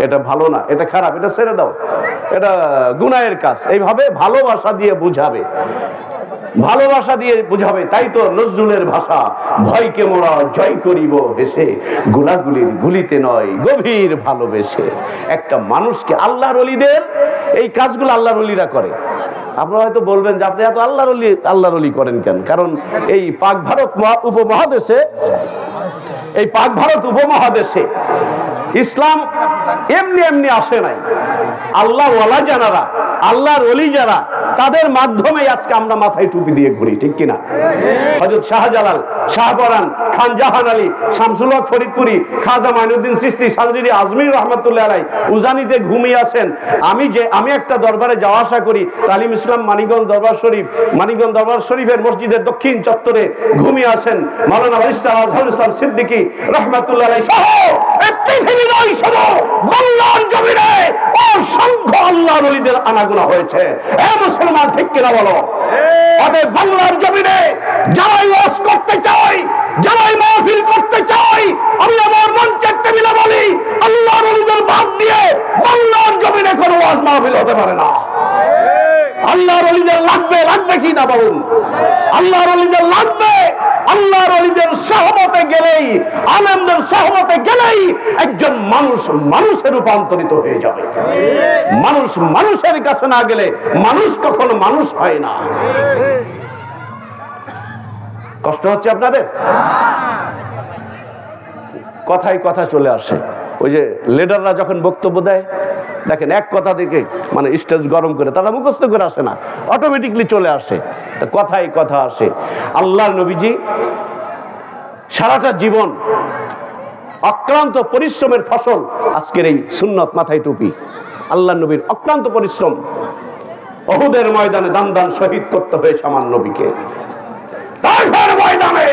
এটা ভালো না, এটা খারাপ, এটা ছেড়ে দাও, এটা গুনাহের কাজ। এইভাবে ভালোবাসা দিয়ে বুঝাবে, ভালোবাসা দিয়ে বুঝাবে। তাই তো নজরুলের ভাষা, ভয়কে মোরা জয় করিব হেসে, গোলাগুলির গুলিতে নয় গভীর ভালোবেসে। একটা মানুষকে, আল্লাহর ওলিদের এই কাজগুলো আল্লাহর ওলিরা করে। আপনারা হয়তো বলবেন যে আপনি এত আল্লাহর ওলি করেন কেন? কারণ এই পাক ভারত উপমহাদেশে, এই পাক ভারত উপমহাদেশে ইসলাম এমনি এমনি আসে নাই। আল্লাহ ওয়ালা যারা, আল্লাহর ওলি যারা, তাদের মাধ্যমে আজকে আমরা মাথায় টুপি দিয়ে ঘুরি, ঠিক কিনা? হযরত শাহজালাল, শাহপরান, খান জাহান আলী, শামসুল হক ফরিদপুরি, খাজা মাইনুদ্দিন চিশতি, সানজিরি আজমির রহমাতুল্লাহ আলাইহি উজানিতে ঘুমিয়ে আছেন। আমি একটা দরবারে যাওয়া আসা করি, তালিম ইসলাম মানিকগঞ্জ দরবার শরীফ, মানিকগঞ্জ দরবার শরীফের মসজিদের দক্ষিণ চত্বরে ঘুমিয়ে আছেন মাওলানা ব্যারিস্টার আজহারুল ইসলাম সিদ্দিকী রহমাতুল্লাহ আলাইহি সহ পৃথিবীর নয় শুধু বাংলার জমিনে অসংখ্য আল্লাহর ওলিদের আনাগোনা হয়েছে। এ মুসলমান, ঠিক কিনা বলো? অতএব বাংলার জমিনে যারাই ওয়াজ করতে চাই, যারাই মাহফিল করতে চাই, আমি আমার মঞ্চের টেবিলে বলি, আল্লাহর ওলিদের বাদ দিয়ে বাংলার জমিনে কোনো ওয়াজ মাহফিল হতে পারে না। আল্লাহর ওলিদের লাগবে, লাগবে কি না বলুন? আল্লাহর ওলিদের লাগবে। আল্লাহর ওলিদের সহমতে গেলেই, আলেমদের সহমতে গেলেই একজন মানুষ মানুষে রূপান্তরিত হয়ে যাবে। মানুষ মানুষের কাছে না গেলে মানুষ কখনো মানুষ হয় না। কষ্ট হচ্ছে আপনাদের? কথায় কথা চলে আসে। ওই যে লিডাররা যখন বক্তব্য দেয়, দেখেন এক কথা থেকে মানে স্টেজ গরম করে, তারা মুখস্থ করে আসে না, অটোমেটিকলি চলে আসে, কথায় কথা আসে। আল্লাহর নবীজি সারাটা জীবন অক্লান্ত পরিশ্রমের ফসল আজকের এই সুন্নত মাথায় টুপি। আল্লাহর নবীর অক্লান্ত পরিশ্রম। উহুদের ময়দানে দান দান শহীদ করতে হয়েছে আমার নবীকে। তাইফের ময়দানে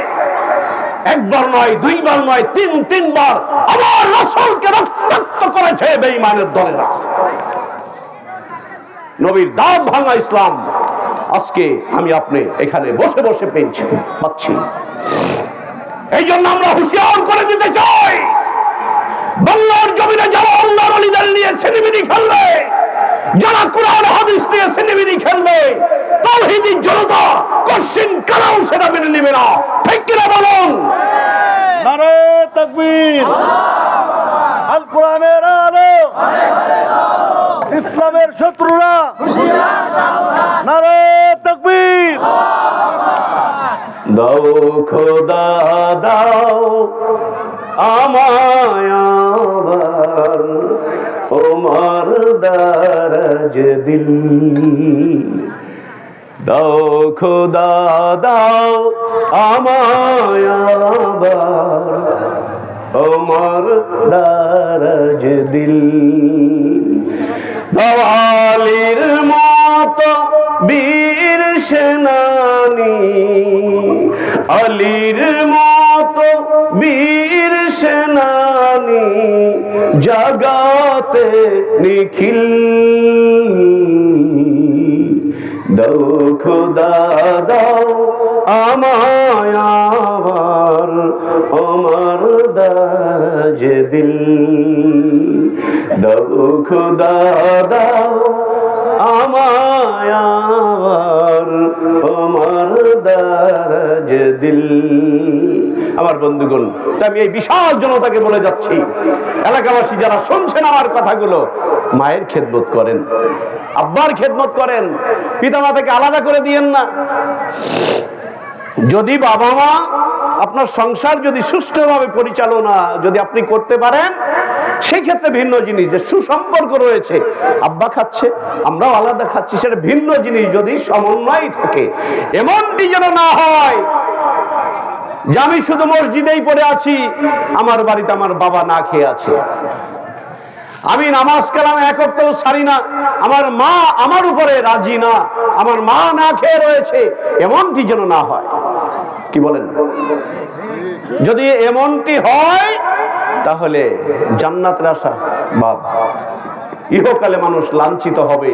একবার নয়, দুইবার নয়, তিনবার আমার রাসূলকে রক্তাক্ত করেছে বেঈমানের দলেরা। নবীর দাঁত ভাঙা ইসলাম আজকে আমি আপনি এখানে বসে বসে পাচ্ছি। এই জন্য আমরা হুঁশিয়ার করে দিতে চাই, বাংলার জমিনে যারা আল্লাহর ওলিদের নিয়ে সিনেমিনি খেলবে, যারা কোরআন হাদিস নিয়ে সিনেমিনি খেলবে, তাওহীদি জনতা কোশ্চিন কালাও সেটা মেনে নেবে না, ঠিক কিনা বলুন? নারে তাকবীর, আল কোরআনের আলো, ইসলামের শত্রুরা নারে তাকবীর। দাও খোদা দাও আমায় আবার ওমর দারাজ দিল। দাও খোদা দাও আমায় আবার ওমর দারাজ দিল। দাওয়ালির মতো বীর সেনানী, আলীর মতো বীর সেনানী, জাগাতে নিখিল। দাও খোদা দাও আমায় আবার ওমর দারাজ দিল। দাও খোদা দাও আমায় আবার ওমর দারাজ দিল। আমার বন্ধুগণ, আমি এই বিশাল জনতাকে বলে যাচ্ছি, এলাকাবাসী যারা শুনছেন আমার কথাগুলো, মায়ের খেদমত করেন, আব্বার খেদমত করেন, পিতামাতাকে আলাদা করে দিয়েন না। যদি বাবা মা আপনার সংসার যদি সুষ্ঠুভাবে পরিচালনা যদি আপনি করতে পারেন, সেই ক্ষেত্রে ভিন্ন জিনিস। যে সুসম্পর্ক রয়েছে, আব্বা খাচ্ছে আমরাও আলাদা খাচ্ছি, সেটা ভিন্ন জিনিস। যদি সমন্বয় থাকে, এমনটি যেন না হয় যে আমি শুধু মসজিদেই পড়ে আছি, আমার বাড়িতে আমার বাবা না খেয়ে আছে। আমি নামাজ কালাম এক ওয়াক্তও ছাড়ি না, আমার মা আমার উপরে রাজি না, আমার মা না খেয়ে রয়েছে, এমনটি যেন না হয়। কি বলেন? যদি এমনটি হয় তাহলে জান্নাতের আশা বাদ। ইহকালে মানুষ লাঞ্ছিত হবে,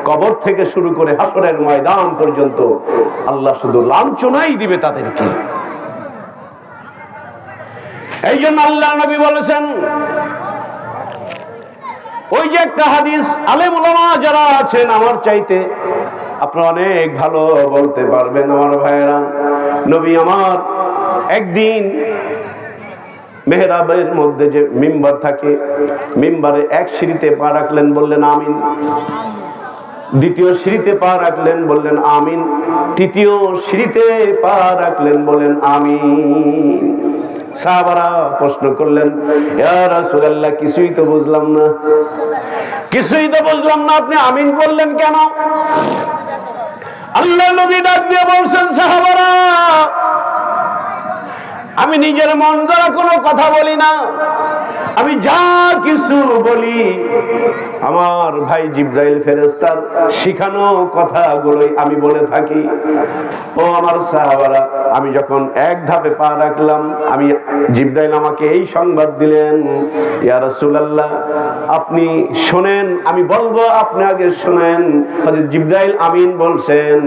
কবর থেকে শুরু করে হাসরের ময়দান পর্যন্ত আল্লাহ শুধু লাঞ্ছনাই দিবে তাদেরকে। এই জন্য আল্লাহ নবী বলেছেন, ওই যে একটা হাদিস, আলেম উলামা যারা আছেন আমার চাইতে আপনারা অনেক ভালো বলতে পারবেন আমার ভাইয়েরা। নবী আমার একদিন মেহরাবের মধ্যে যে মিম্বার থাকে, মিম্বারে এক সিঁড়িতে পা রাখলেন, বললেন আমিন। দ্বিতীয় সিঁড়িতে পা রাখলেন, বললেন আমিন। তৃতীয় সিঁড়িতে পা রাখলেন, বলেন আমিন। সাহাবারা প্রশ্ন করলেন, ইয়া রাসূলুল্লাহ, কিছুই তো বুঝলাম না, কিছুই তো বুঝলাম না, আপনি আমিন বললেন কেন? আল্লাহ নবী ডাক দিয়ে বলছেন, সাহাবারা, আমি নিজের মন দ্বারা কোনো কথা বলি না, আমি যা কিছু বলি আমার ভাই জিবরাইল ফেরেশতার শিখানো কথাগুলোই আমি বলে থাকি। ও আমার সাহাবারা, আমি যখন এক ধাপে পা রাখলাম, আমি জিবরাইল আমাকে এই সংবাদ দিলেন, ইয়া রাসূলুল্লাহ, আপনি শোনেন, আমি বলবো, আপনি আগে শোনেন। হযরত জিবরাইল আমিন বলছেন,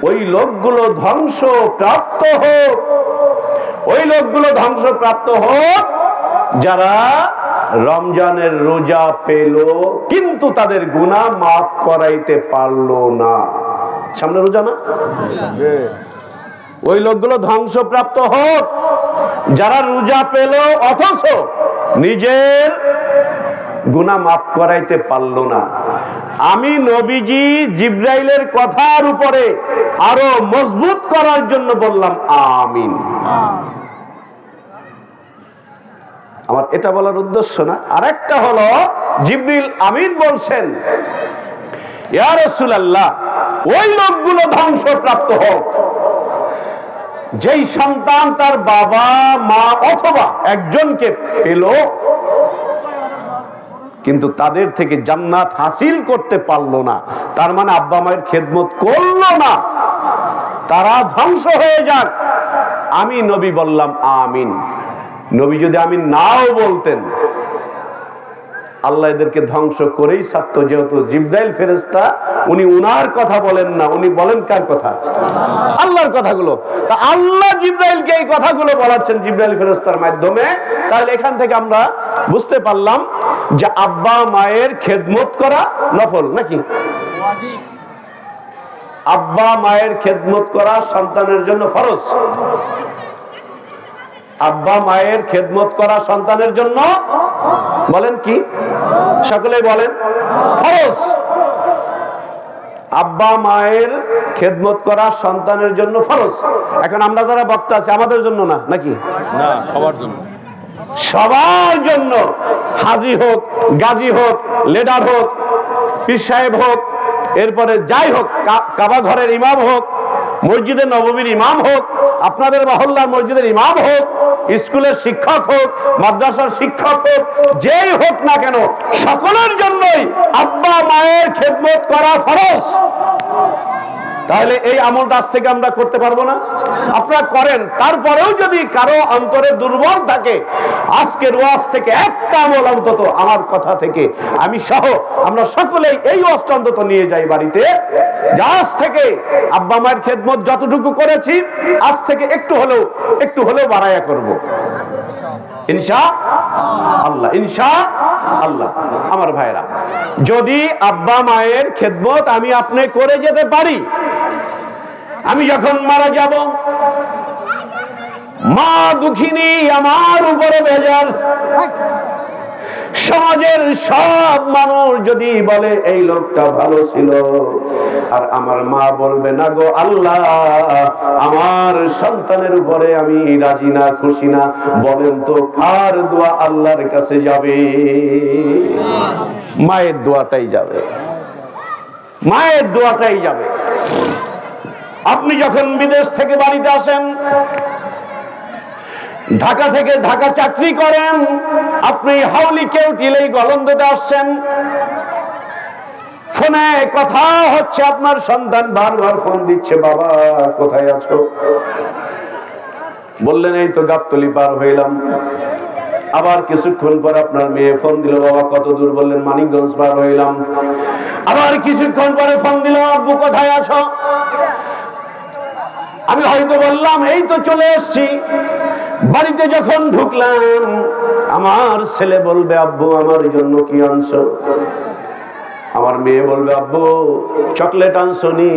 ওই লোকগুলো ধ্বংস প্রাপ্ত হোক, ওই লোকগুলো ধ্বংসপ্রাপ্ত হোক যারা রমজানের রোজা পেল কিন্তু তাদের গুনাহ মাফ করাইতে পারলো না। সামনে রোজা না? ওই লোকগুলো ধ্বংসপ্রাপ্ত হোক যারা রোজা পেল অথচ নিজের গুনাহ মাফ করাইতে পারলো না। আমি নবীজি জিবরাইলের কথার উপরে আরো মজবুত করার জন্য বললাম আমিন। আমার এটা বলার উদ্দেশ্য না, আরেকটা হলো জিবরিল আমিন বলছেন, ইয়া রাসূলুল্লাহ, ওই লোকগুলো ধ্বংসপ্রাপ্ত হোক যেই সন্তান তার বাবা মা অথবা একজনকে পেল কিন্তু তাদের থেকে জান্নাত হাসিল করতে পারলো না, তার মানে আব্বা মায়ের খেদমত করলো না, তারা ধ্বংস হয়ে যাক। আমি নবী বললাম আমিন। নবী যদি আমিন নাও বলতেন, আল্লাহ এদেরকে ধ্বংস করেই ছাড়তো, যেহেতু জিবরাইল ফেরেশতা উনি উনার কথা বলেন না, উনি বলেন কার কথা? আল্লাহর কথাগুলো। তা আল্লাহ জিবরাইলকে এই কথাগুলো বলাচ্ছেন জিবরাইল ফেরেশতার মাধ্যমে। তাহলে এখান থেকে আমরা বুঝতে পারলাম যে আব্বা মায়ের খেদমত করা নফল নাকি ওয়াজিব। আব্বা মায়ের খেদমত করা সন্তানের জন্য ফরজ। আব্বা মায়ের খেদমত করা সন্তানের জন্য বলেন কি? সকলেই বলেন ফরজ। আব্বা মায়ের খেদমত করা সন্তানের জন্য ফরজ। এখন আমরা যারা বক্তা আছি আমাদের জন্য না নাকি? না, সবার জন্য। সবার জন্য, হাজি হোক, গাজী হোক, লিডার হোক, পীর সাহেব হোক, এরপরে যাই হোক, কাবা ঘরের ইমাম হোক, মসজিদের নববীর ইমাম হোক, আপনাদের মহল্লার মসজিদের ইমাম হোক, স্কুলের শিক্ষক হোক, মাদ্রাসার শিক্ষক হোক, যেই হোক না কেন সকলের জন্যই আব্বা মায়ের খেদমত করা ফরজ। তাহলে এই আমলটা আজ থেকে আমরা করতে পারবো না? আপনারা করেন, তারপরেও যদি কারো অন্তরে দুর্বল থাকে, আজকের ওয়াজ থেকে একটা আমল অন্তত আমার কথা থেকে আমি সহ আমরা সকলেই এই ওয়াজটা অন্তত নিয়ে যাই বাড়িতে, আজ থেকে আব্বা মায়ের খেদমত যতটুকু করেছি আজ থেকে একটু হলেও বাড়াইয়া করব ইনশাআল্লাহ। ইনশাআল্লাহ আমার ভাইরা, যদি আব্বা মায়ের খেদমত আমি আপনি করে যেতে পারি, আমি যখন মারা যাব মা দুঃখিনী আমার উপরে বেজার, সমাজের সব মানুষ যদি বলে এই লোকটা ভালো ছিল, আর আমার মা বলবে না গো আল্লাহ আমার সন্তানের উপরে আমি রাজি না, খুশি না, বলেন তো কার দোয়া আল্লাহর কাছে যাবে? মায়ের দোয়াটাই যাবে, মায়ের দোয়াটাই যাবে। আপনি যখন বিদেশ থেকে বাড়িতে আসেন, ঢাকা থেকে ঢাকা চাকরি করেন, আপনি হাউলি কেউটিলেই গলন্দতে আসছেন, ফোনে কথা হচ্ছে, আপনার সন্তান বারবার ফোন দিচ্ছে, বাবা কোথায় আছো? বললেন এই তো গাবতলী পার হইলাম। আবার কিছুক্ষণ পর আপনার মেয়ে ফোন দিল, বাবা কত দূর? বললেন মানিকগঞ্জ পার হইলাম। আবার কিছুক্ষণ পরে ফোন দিল, আব্বু কোথায় আছো? আমি হয়তো বললাম এই তো চলে এসছি। বাড়িতে যখন ঢুকলাম, আমার ছেলে বলবে আব্বু আমার জন্য কি আনছো? আমার মেয়ে বলবে আব্বু চকলেট আনছনি।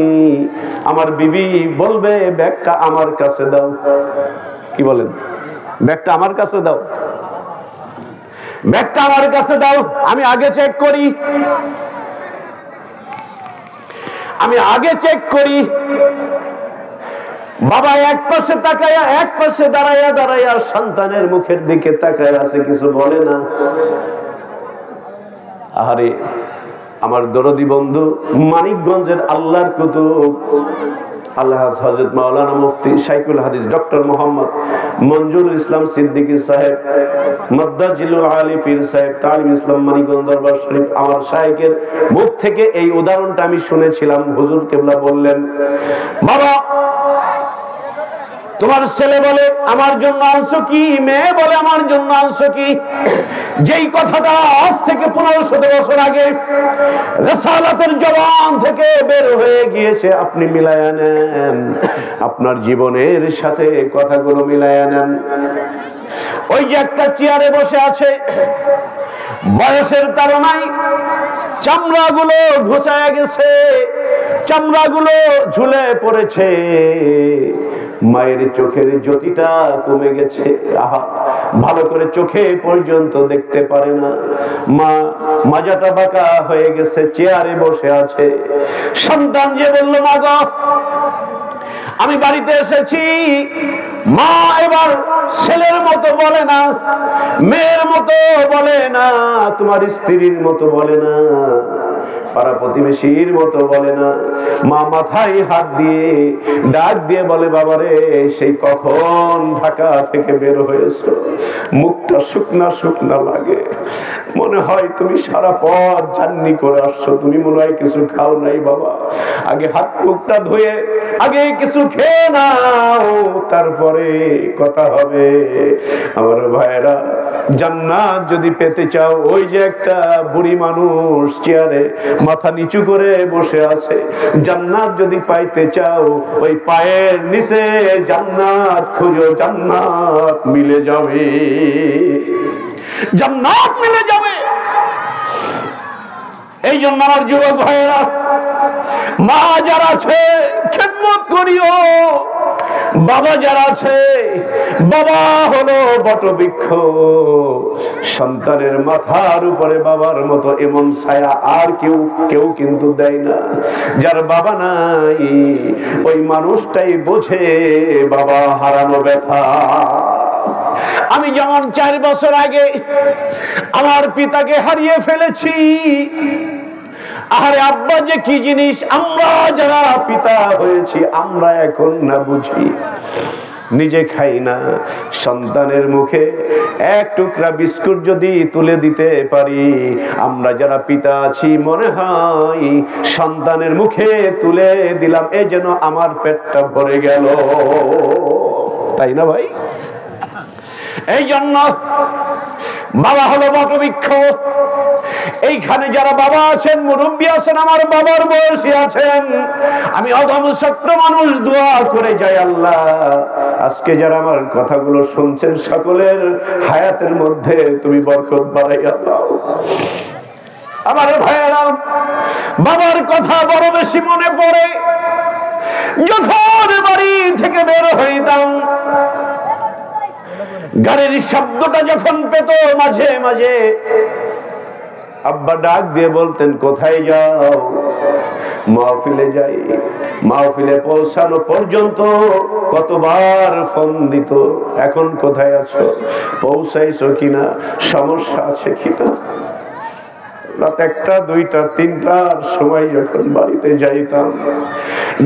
আমার বিবি বলবে ব্যাগটা আমার কাছে দাও। কি বলেন? ব্যাগটা আমার কাছে দাও, ব্যাগটা আমার কাছে দাও। আমি আগে চেক করি, আমি আগে চেক করি। বাবা এক পাশে তাকায়া, এক পাশে দাঁড়াইয়া দাঁড়াইয়া সন্তানের মুখের দিকে তাকায় আছে, কিছু বলে না। আহারে আমার দরদি বন্ধু, মানিকগঞ্জের আল্লাহর কুতুব আল্লাহ হযরত মাওলানা মুফতি শাইখুল হাদিস ডক্টর মোহাম্মদ মঞ্জুরুল ইসলাম সিদ্দিকী সাহেব, মাদ্দাজিলুল আলী পীর সাহেব, তালিম ইসলাম মানিকগঞ্জ দরবার শরীফ, আমার শাইখের মুখ থেকে এই উদাহরণটা আমি শুনেছিলাম। হুজুর কেবলা বললেন, বাবা তোমার ছেলে বলে আমার জন্য আনছো কি, মেয়ে বলে আমার জন্য আনছো কি? যেই কথাটা আজ থেকে 1500 বছর আগে রিসালাতের জবান থেকে বের হয়ে গিয়েছে, আপনি মিলায়া নেন, আপনার জীবনের সাথে কথাগুলো মিলায়া নেন। ওই যে একটা চেয়ারে বসে আছে, বয়সের তাড়নায় চামড়াগুলো ঘুচায়া গেছে, চামড়াগুলো ঝুলে পড়েছে, মায়ের চোখের জ্যোতিটা কমে গেছে, আহা ভালো করে চোখে পর্যন্ত দেখতে পারে না, মা মাজাটা বাঁকা হয়ে গেছে, চেয়ারে বসে আছে। সন্তান যে বলল, মা গো আমি বাড়িতে এসেছি, মা এবার ছেলের মতো বলে না, মেয়ের মতো বলে না, তোমার স্ত্রীর মতো বলে না, পাড়া প্রতিবেশীর মতো বলে না। মা মাথায় হাত দিয়ে ডাক দিয়ে বলে, বাবারে সেই কখন ঢাকা থেকে বের হয়েছো, মুখটা শুকনা শুকনা লাগে, মনে হয় তুমি সারা পথ জার্নি করে আসছো, তুমি মনে হয় কিছু খাও নাই। বাবা আগে হাত মুখটা ধুয়ে আগে কিছু খেয়ে নাও, তারপরে কথা হবে। আমার ভাইয়েরা, জান্নাত যদি পেতে চাও, ওই যে একটা বুড়ি মানুষ চেয়ারে মাথা নিচু করে বসে আছে, জান্নাত যদি পাইতে চাও, ওই পায়ের নিচে জান্নাত খুঁজো, জান্নাত মিলে যাবে, জান্নাত মিলে যাবে। এই জন্য আমার যুবক ভাইয়েরা, মা যারা আছে খেদমত করিও, বাবা যারা আছে, বাবা হলো বটবৃক্ষ, সন্তানের মাথার উপরে বাবার মতো এমন ছায়া আর কেউ কিন্তু দেয় না। যার বাবা নাই ওই মানুষটাই বোঝে বাবা হারানো ব্যথা। আমি যেমন 4 বছর আগে আমার পিতাকে হারিয়ে ফেলেছি, আরে আব্বা যে কি জিনিস আমরা যারা পিতা হয়েছি আমরা এখন না বুঝি। নিজে খাই না, সন্তানের মুখে এক টুকরা বিস্কুট যদি তুলে দিতে পারি, আমরা যারা পিতা আছি মনে হয় সন্তানের মুখে তুলে দিলাম, এই যেন আমার পেটটা ভরে গেল, তাই না ভাই? এই জন্য বাবা হলো বটবৃক্ষ। এইখানে যারা বাবা আছেন, মুরব্বী আছেন, আমার বাবার বয়সী আছেন, আমি অধম ছোট্ট মানুষ দোয়া করে যাই, আল্লাহ আজকে যারা আমার কথাগুলো শুনছেন সকলের হায়াতের মধ্যে তুমি বরকত বাড়াইয়া দাও। আমার ভাইয়েরা, বাবার কথা বড় বেশি মনে পড়ে। যখন বাড়ি থেকে বের হইতাম, গাড়ির শব্দটা যখন পেত মাঝে মাঝে, আব্বা ডাক দিয়ে বলতেন, কোথায় যাও? মাহফিলে যাই। মাহফিলে পৌঁছানো পর্যন্ত কতবার ফোন দিত, এখন কোথায় আছো, পৌঁছাইছো কিনা, সমস্যা আছে কিনা। রাত 1টা 2টা 3টার সময় যখন বাড়িতে যাইতাম,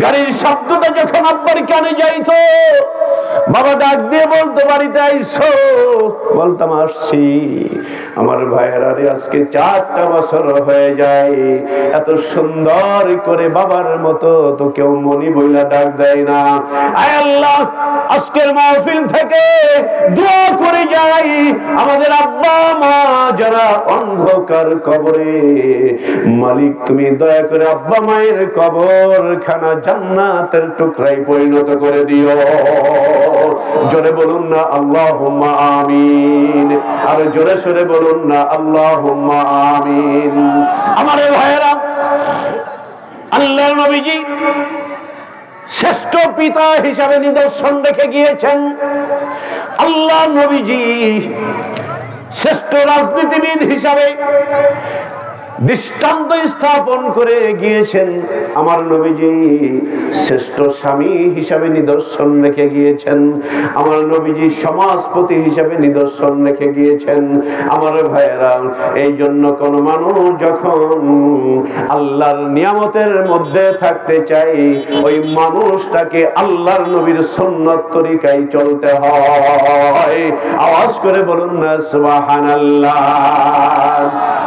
গাড়ির শব্দটা যখন আব্বার কানে যাইতো, বাবা ডাক দিয়ে বলতো বাড়িতে আইসো, বলতাম আসছি। আমার ভাইয়েরা রে, আজকে 4টা বছর হয়ে যায়, এত সুন্দর করে বাবার মতো তো কেউ মনি বইলা ডাক দেয় না। আয় আল্লাহ, আজকের মাহফিল থেকে দোয়া করে যাই, আমাদের আব্বা মা যারা অন্ধকার কবরে, মালিক তুমি দয়া করে আব্বা মায়ের কবরখানা জান্নাতের টুকরায় পরিণত করে দিও। জোরে বলুন না আল্লাহুম্মা আমিন, আর জোরে সরে বলুন না আল্লাহুম্মা আমিন। আমার ভাইয়েরা, আল্লাহর নবীজি শ্রেষ্ঠ পিতা হিসাবে নিদর্শন রেখে গিয়েছেন। আল্লাহ নবীজি শ্রেষ্ঠ রাজনীতিবিদ হিসাবে দৃষ্টান্ত স্থাপন করে গিয়েছেন। আমার নবীজি শ্রেষ্ঠ স্বামী হিসাবে নিদর্শন রেখে গিয়েছেন। আমার নবীজি সমাজপতি হিসাবে নিদর্শন রেখে গিয়েছেন। আমার ভাইয়েরা, এই জন্য কোন মানুষ যখন আল্লাহর নিয়ামতের মধ্যে থাকতে চাই, ওই মানুষটাকে আল্লাহর নবীর সুন্নত তরিকায় চলতে হয়। আওয়াজ করে বলুন না সুবহানাল্লাহ।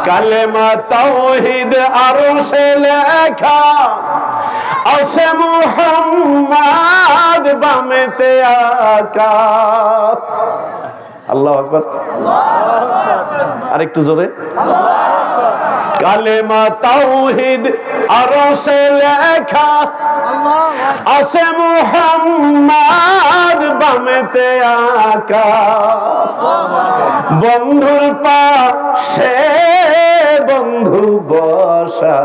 কালেমা তাওহীদ আরশে লেখা আছে, মুহাম্মদ বামেতে আকা। আল্লাহু আকবার, আরেকটু জোরে। কালেমা তাওহীদ আরশে লেখা আছে, মুহাম্মদ বামেতে আকা। বন্ধুর পাশে বন্ধু বসা,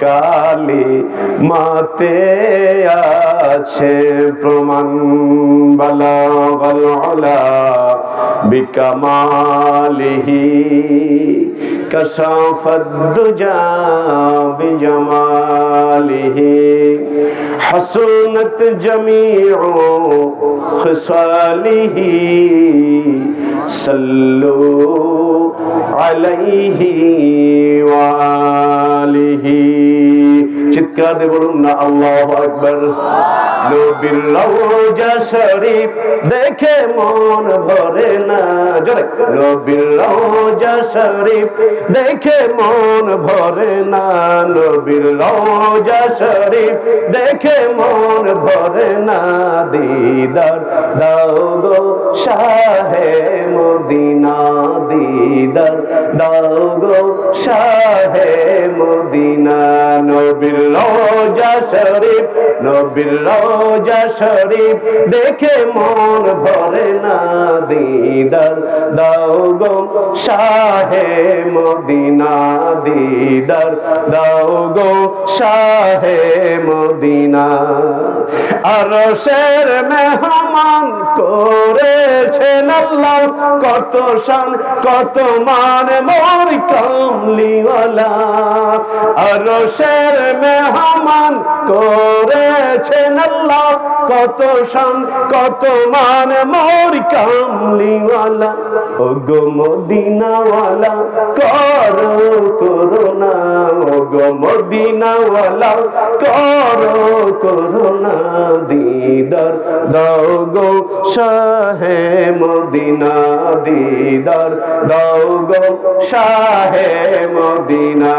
কালি মাতে আছে প্রমাণ। বালাগাল উলা বিকামালিহি কাশাফাদ দুজা বিজামালিহি হাসুনাত জামিউ খিসালিহি সাল্লু আলাইহি ওয়া আলিহি। চিৎকার দিয়ে বলুন না আল্লাহু আকবার। নবীর রওজা শরীফ দেখে মন ভরে না, জোরে। নবীর রওজা শরীফ দেখে মন ভরে না, নবীর রওজা শরীফ দেখে মন ভরে না। দিদার দাও গো শাহে মদিনা, দিদার দাও গো শাহে মদিনা। নবীর রওজা শরীফ, নবীর রওজা শরীফ দেখে মন ভরে না। দিদার দাও গো শাহে মদিনা, দিদার দাও গো শাহে মদিনা। আরশের মেহমান করেছেন আল্লাহ, কত শান কত মান মোর কামলিওয়ালা। আরশের মেহমান করেছেন আল্লাহ, কত শান কত মান মোর কামলিওয়ালা। ও গো মদিনাওয়ালা করো করুণা, ও গো মদিনাওয়ালা করো করুণা। দিদার দাও গো শাহে মদিনা, দিদার দাও গো শাহে মদিনা।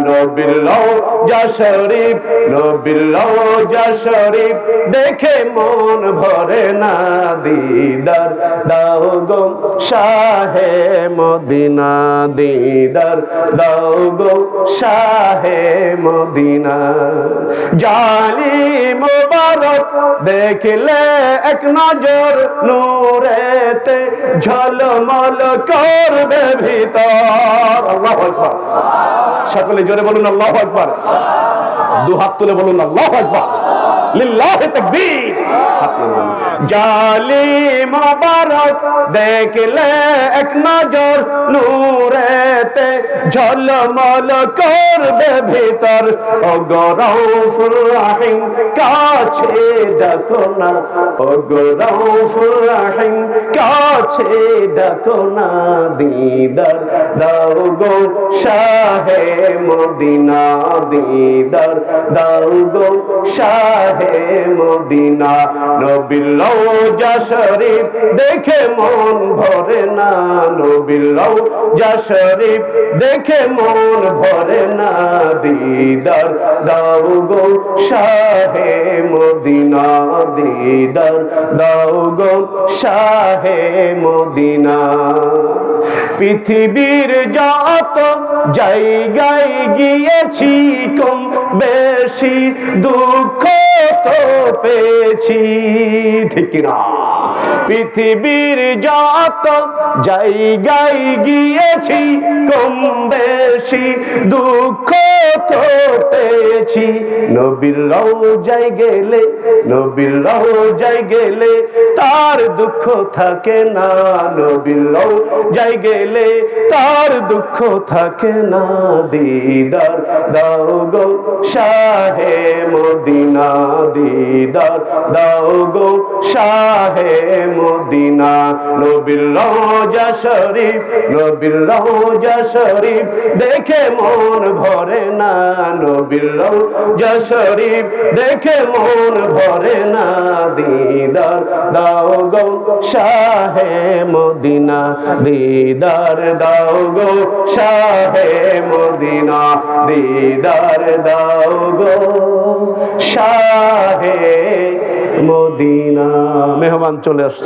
নবীর রওজা শরীফ, নবীর রওজা শরীফ দেখে মন ভরে না। দিদার দাও গো শাহে মদিনা, দিদার দাও গো শাহে মদিনা। জালি মুবারক দেখলে এক নজর, নূরেতে ঝলমল করবে ভিতর। আল্লাহু আকবার। সকলে জোরে বলুন আল্লাহু আকবার। দু হাত তুলে বলুন আল্লাহু আকবার। লিল্লাহি তাকবীর। জালি মুবারক দেখলে এক নজর, নূরেতে ঝলমল করবে ভিতর। ও গো রাউফুর রহিম কাছে ডাকো না ও গো রউফুর রহিম কাছে ডাকো না দিদার দাও গো শাহে মদিনা দিদার দাও গো শাহে মদিনা নবীর রওজা শরীফ দেখে মন ভরে না নবীর রওজা শরীফ দেখে মন ভরে না দিদার দাও গো শাহে মদিনা দিদার দাও গো শাহে মদিনা পৃথিবীর যত জায়গায় গিয়েছি কম বেশি দুঃখ তো পেয়েছি ঠিক না পৃথিবীর যত জায়গায় গিয়েছি কম বেশি দুঃখ তো পেয়েছি নবীর রওজায় গেলে নবীর রওজায় গেলে তার দুঃখ থাকে না নবীর রওজায় গেলে তার দুঃখ থাকে না দিদার দাও গো শাহে মদিনা দিদার দাও গো শাহে মদিনা নবীর রওজা শরীফ নবীর রওজা শরীফ দেখে মন ভরে না নবীর রওজা শরীফ দেখে মন ভরে না দিদার দাও গো শাহে মদিনা দিদার দাও গো শাহে মদিনা দিদার দাও গো শাহে মদিনা মেহমান চলে আসছে